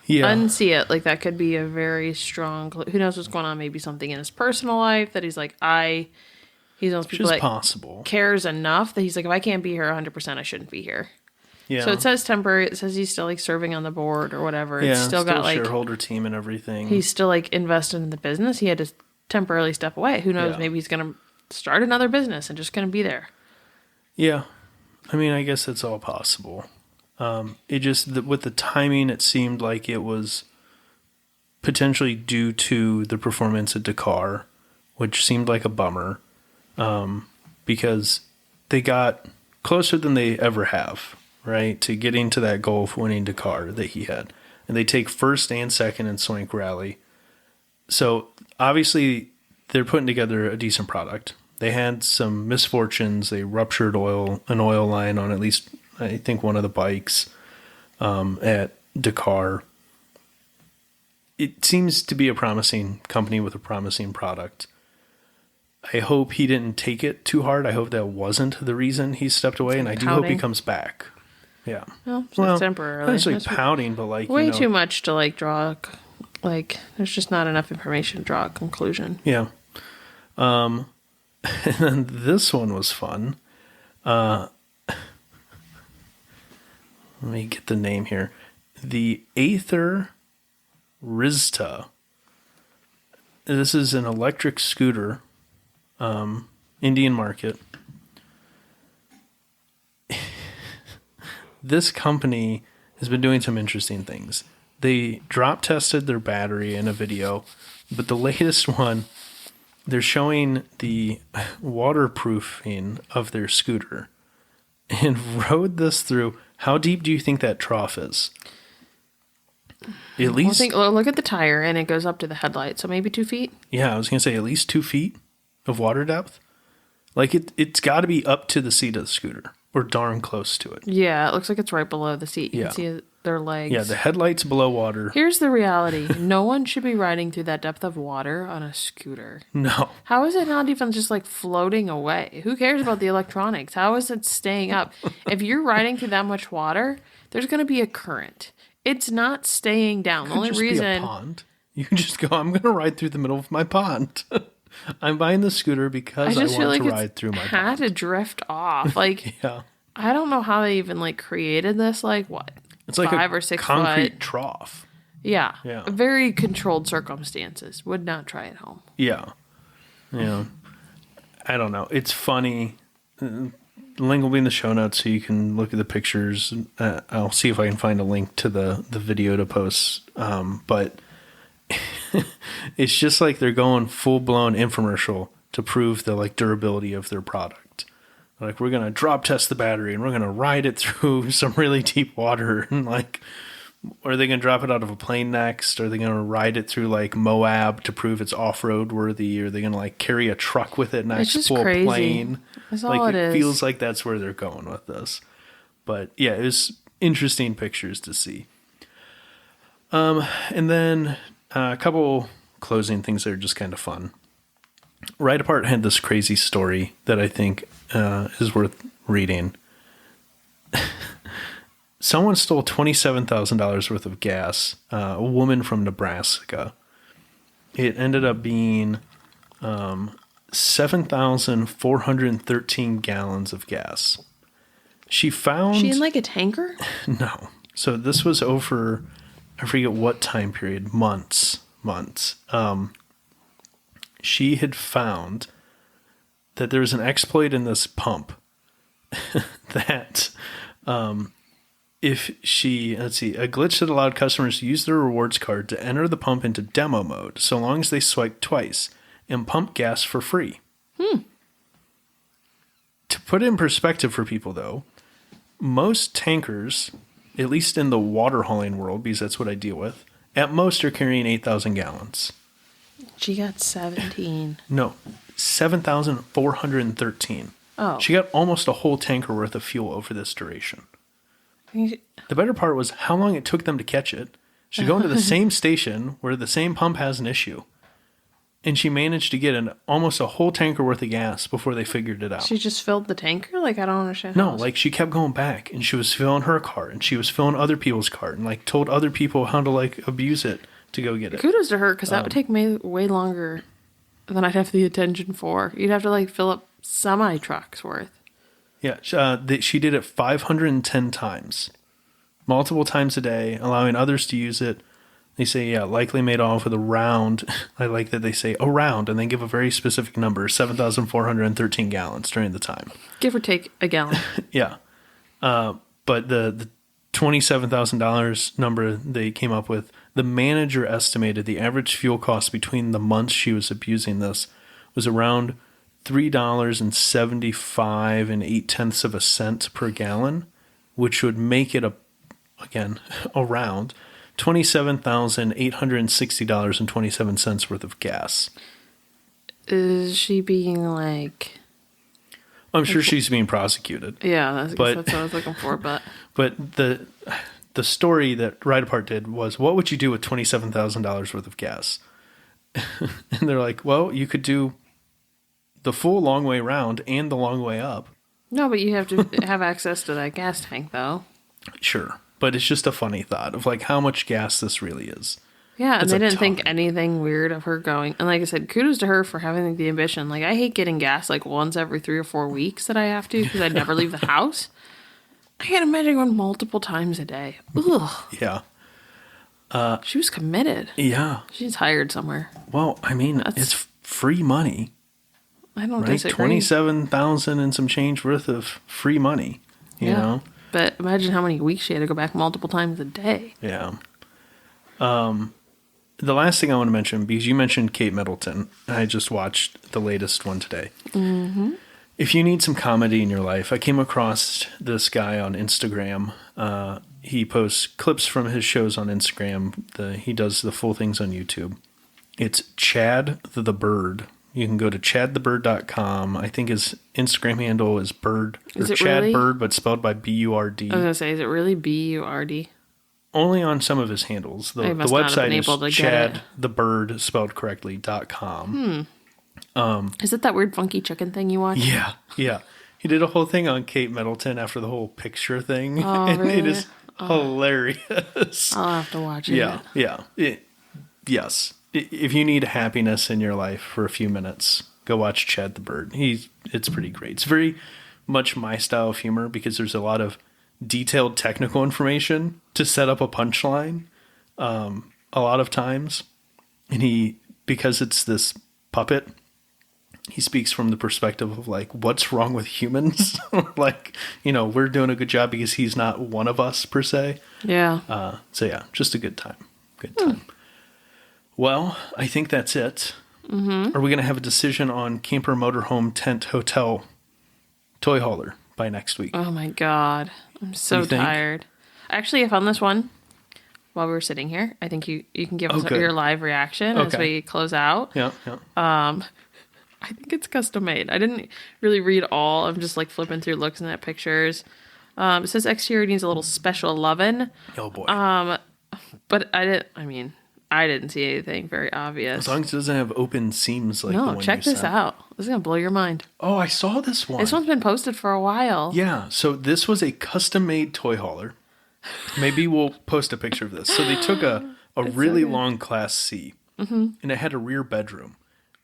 unsee it. Like, that could be a very strong... Who knows what's going on? Maybe something in his personal life that he's like, he's one of those people that possible. Cares enough that he's like, if I can't be here 100%, I shouldn't be here. Yeah. So it says temporary. It says he's still like serving on the board or whatever. Yeah, it's still got like shareholder team and everything. He's still like invested in the business. He had to temporarily step away. Who knows? Yeah. Maybe he's going to start another business and just going to be there. Yeah. I mean, I guess it's all possible. It just, with the timing, it seemed like it was potentially due to the performance at Dakar, which seemed like a bummer, because they got closer than they ever have, right, to getting to that goal of winning Dakar that he had. And they take first and second in Swank Rally. So, obviously, they're putting together a decent product. They had some misfortunes. They ruptured an oil line on at least, I think, one of the bikes at Dakar. It seems to be a promising company with a promising product. I hope he didn't take it too hard. I hope that wasn't the reason he stepped away, and I do hope he comes back. Yeah. Well, temporarily. Not necessarily pouting, but like way too much to like draw. Like, there's just not enough information to draw a conclusion. Yeah. And then this one was fun. Let me get the name here. The Aether Rizta. This is an electric scooter, Indian market. This company has been doing some interesting things. They drop tested their battery in a video, but the latest one, they're showing the waterproofing of their scooter and rode this through How deep do you think that trough is? At least... Look at the tire, and it goes up to the headlight, so maybe 2 feet? Yeah, I was going to say at least 2 feet of water depth. Like, it's got to be up to the seat of the scooter, or darn close to it. Yeah, it looks like it's right below the seat. You can see their legs. Yeah, the headlight's below water. Here's the reality. No one should be riding through that depth of water on a scooter. No. How is it not even just like floating away? Who cares about the electronics? How is it staying up? If you're riding through that much water, there's going to be a current. It's not staying down. The only reason... Be a pond. You can just go, I'm going to ride through the middle of my pond. I'm buying the scooter because I want to ride through my pond. Had to drift off. Like, yeah. I don't know how they even like created this. Like, what? It's like 5 or 6 concrete foot trough. Yeah. Yeah. Very controlled circumstances. Would not try at home. Yeah. Yeah. I don't know. It's funny. The link will be in the show notes so you can look at the pictures. I'll see if I can find a link to the video to post. But it's just like they're going full-blown infomercial to prove the like durability of their product. Like, we're going to drop test the battery and we're going to ride it through some really deep water. And like, are they going to drop it out of a plane next? Are they going to ride it through like Moab to prove it's off-road worthy? Are they going to like carry a truck with it next to a crazy. plane? That's like, all it is. Feels like that's where they're going with this. But yeah, it was interesting pictures to see. And then a couple closing things that are just kind of fun. Ride Apart had this crazy story that I think is worth reading. Someone stole $27,000 worth of gas. A woman from Nebraska. It ended up being 7,413 gallons of gas. She found... She in like a tanker? No. So this was over, I forget what time period, months. She had found that there was an exploit in this pump that if she, a glitch that allowed customers to use their rewards card to enter the pump into demo mode so long as they swiped twice and pump gas for free. To put it in perspective for people, though, most tankers, at least in the water hauling world, because that's what I deal with, at most are carrying 8,000 gallons. She got 17. No, 7,413. Oh. She got almost a whole tanker worth of fuel over this duration. The better part was how long it took them to catch it. She go into the same station where the same pump has an issue. And she managed to get almost a whole tanker worth of gas before they figured it out. She just filled the tanker? Like, I don't understand. No, like she kept going back and she was filling her cart and she was filling other people's cart and like told other people how to like abuse it to go get it. Kudos to her, because that would take me way longer than I'd have the attention for. You'd have to like fill up semi-trucks worth. Yeah, she did it 510 times. Multiple times a day, allowing others to use it. They say, yeah, likely made off with around, I like that they say around, and they give a very specific number, 7,413 gallons during the time. Give or take a gallon. Yeah. But the $27,000 number they came up with, the manager estimated the average fuel cost between the months she was abusing this was around $3.75 and 0.8 cents per gallon, which would make it around $27,860.27 worth of gas. Is she being like... I'm sure she's being prosecuted. Yeah, that's what I was looking for. But the story that Ride Apart did was, what would you do with $27,000 worth of gas? And they're like, well, you could do the full long way round and the long way up. No, but you have to have access to that gas tank, though. Sure. But it's just a funny thought of like how much gas this really is. Yeah, and they didn't think anything weird of her going. And like I said, kudos to her for having the ambition. Like, I hate getting gas like once every 3 or 4 weeks that I have to because I never leave the house. I can't imagine going multiple times a day. Ugh. Yeah. She was committed. Yeah. She's hired somewhere. Well, I mean, it's free money. I don't right? disagree. $27,000 and some change worth of free money, you know? But imagine how many weeks she had to go back multiple times a day. Yeah. The last thing I want to mention, because you mentioned Kate Middleton, I just watched the latest one today. Mm-hmm. if you need some comedy in your life, I came across this guy on Instagram. He posts clips from his shows on Instagram. He does the full things on YouTube. It's Chad the Bird. You can go to chadthebird.com. I think his Instagram handle is Bird. Is it Chad really? Bird, but spelled by B-U-R-D. I was going to say, is it really B-U-R-D? Only on some of his handles. The must not have been website able to is get it. chadthebird, spelled correctly, .com. Is it that weird funky chicken thing you watch? Yeah, yeah. He did a whole thing on Kate Middleton after the whole picture thing. Oh, and really? it is hilarious. I'll have to watch it. Yeah. Yes. If you need happiness in your life for a few minutes, go watch Chad the Bird. It's pretty great. It's very much my style of humor because there's a lot of detailed technical information to set up a punchline a lot of times. And because it's this puppet, he speaks from the perspective of like, what's wrong with humans? Like, we're doing a good job because he's not one of us per se. Yeah. So yeah, just a good time. Good time. Well, I think that's it. Mm-hmm. Are we going to have a decision on camper, motorhome, tent, hotel, toy hauler by next week? Oh my God. I'm so tired. Actually, I found this one while we were sitting here. I think you can give us your live reaction as we close out. Yeah. I think it's custom made. I didn't really read all. I'm just like flipping through looking at pictures. It says exterior needs a little special lovin'. Oh boy. But I didn't see anything very obvious. As long as it doesn't have open seams like the one check you this sent. out. This is going to blow your mind. Oh, I saw this one. This one's been posted for a while. Yeah, so this was a custom-made toy hauler. Maybe we'll post a picture of this. So they took a really long Class C, and it had a rear bedroom.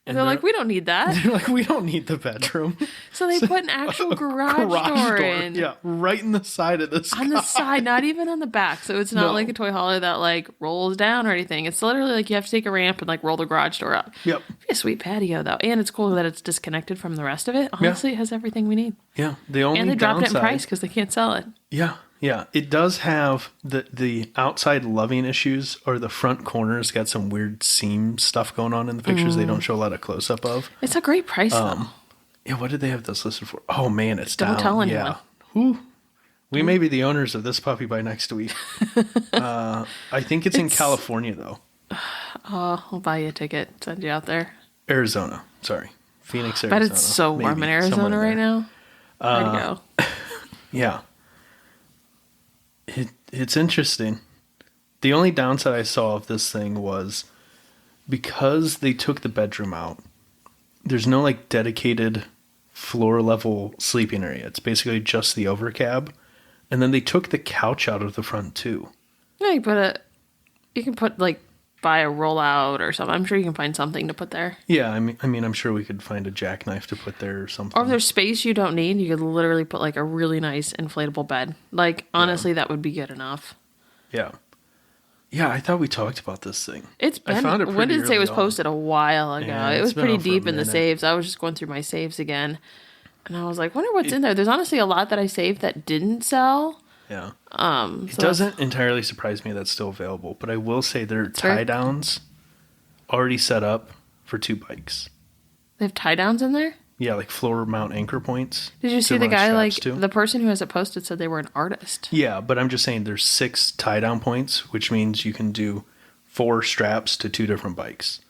And they're like, we don't need that. They're like, we don't need the bedroom. So they put an actual garage door in. Yeah, right in the side of this On the side, not even on the back. So it's not like a toy hauler that like rolls down or anything. It's literally like you have to take a ramp and like roll the garage door up. Yep. Be a sweet patio though. And it's cool that it's disconnected from the rest of it. Honestly, it has everything we need. Yeah. And they dropped it in price because they can't sell it. Yeah. Yeah, it does have the outside loving issues, or the front corners got some weird seam stuff going on in the pictures. They don't show a lot of close up of. It's a great price though. Yeah, what did they have this listed for? Oh man, it's Don't down. tell anyone. Yeah. Whew. We may be the owners of this puppy by next week. I think it's in California though. I'll buy you a ticket, send you out there. Arizona. Sorry. Phoenix, Arizona. But it's so warm in Arizona right now. Where'd you go? Yeah. It's interesting. The only downside I saw of this thing was because they took the bedroom out, there's no like dedicated floor level sleeping area. It's basically just the overcab. And then they took the couch out of the front too. Yeah, you can put like buy a rollout or something. I'm sure you can find something to put there. Yeah, I mean, I'm sure we could find a jackknife to put there or something. Or if there's space you don't need, you could literally put like a really nice inflatable bed. Like, honestly, that would be good enough. Yeah. Yeah, I thought we talked about this thing. It's been, I found it when did it say it was posted? A while ago. Yeah, it was pretty deep in the minute. saves. I was just going through my saves again. And I was like, wonder what's in there. There's honestly a lot that I saved that didn't sell. Yeah. It doesn't entirely surprise me that's still available, but I will say there are tie downs already set up for 2 bikes. They have tie downs in there? Yeah, like floor mount anchor points. Did you see the guy, like, the person who has it posted said they were an artist? Yeah, but I'm just saying there's 6 tie down points, which means you can do 4 straps to 2 different bikes.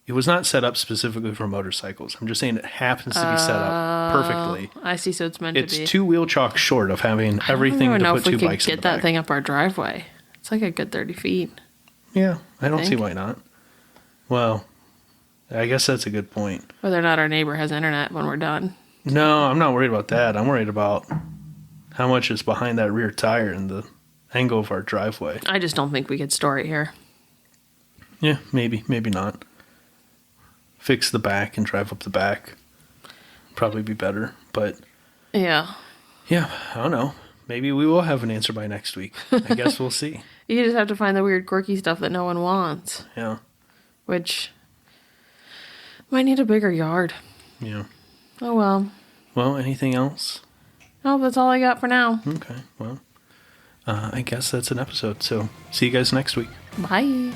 It was not set up specifically for motorcycles. I'm just saying it happens to be set up perfectly. I see, so it's meant to be. It's 2 wheel chock short of having everything to put 2 bikes in the back. I don't even know if we could get that thing up our driveway. It's like a good 30 feet. Yeah, I don't see why not. Well, I guess that's a good point. Whether or not our neighbor has internet when we're done. No, I'm not worried about that. I'm worried about how much is behind that rear tire and the angle of our driveway. I just don't think we could store it here. Yeah, maybe not. Fix the back and drive up the back. Probably be better, but... Yeah, I don't know. Maybe we will have an answer by next week. I guess we'll see. You just have to find the weird quirky stuff that no one wants. Yeah. Which might need a bigger yard. Yeah. Oh, well. Well, anything else? No, that's all I got for now. Okay, well, I guess that's an episode. So, see you guys next week. Bye.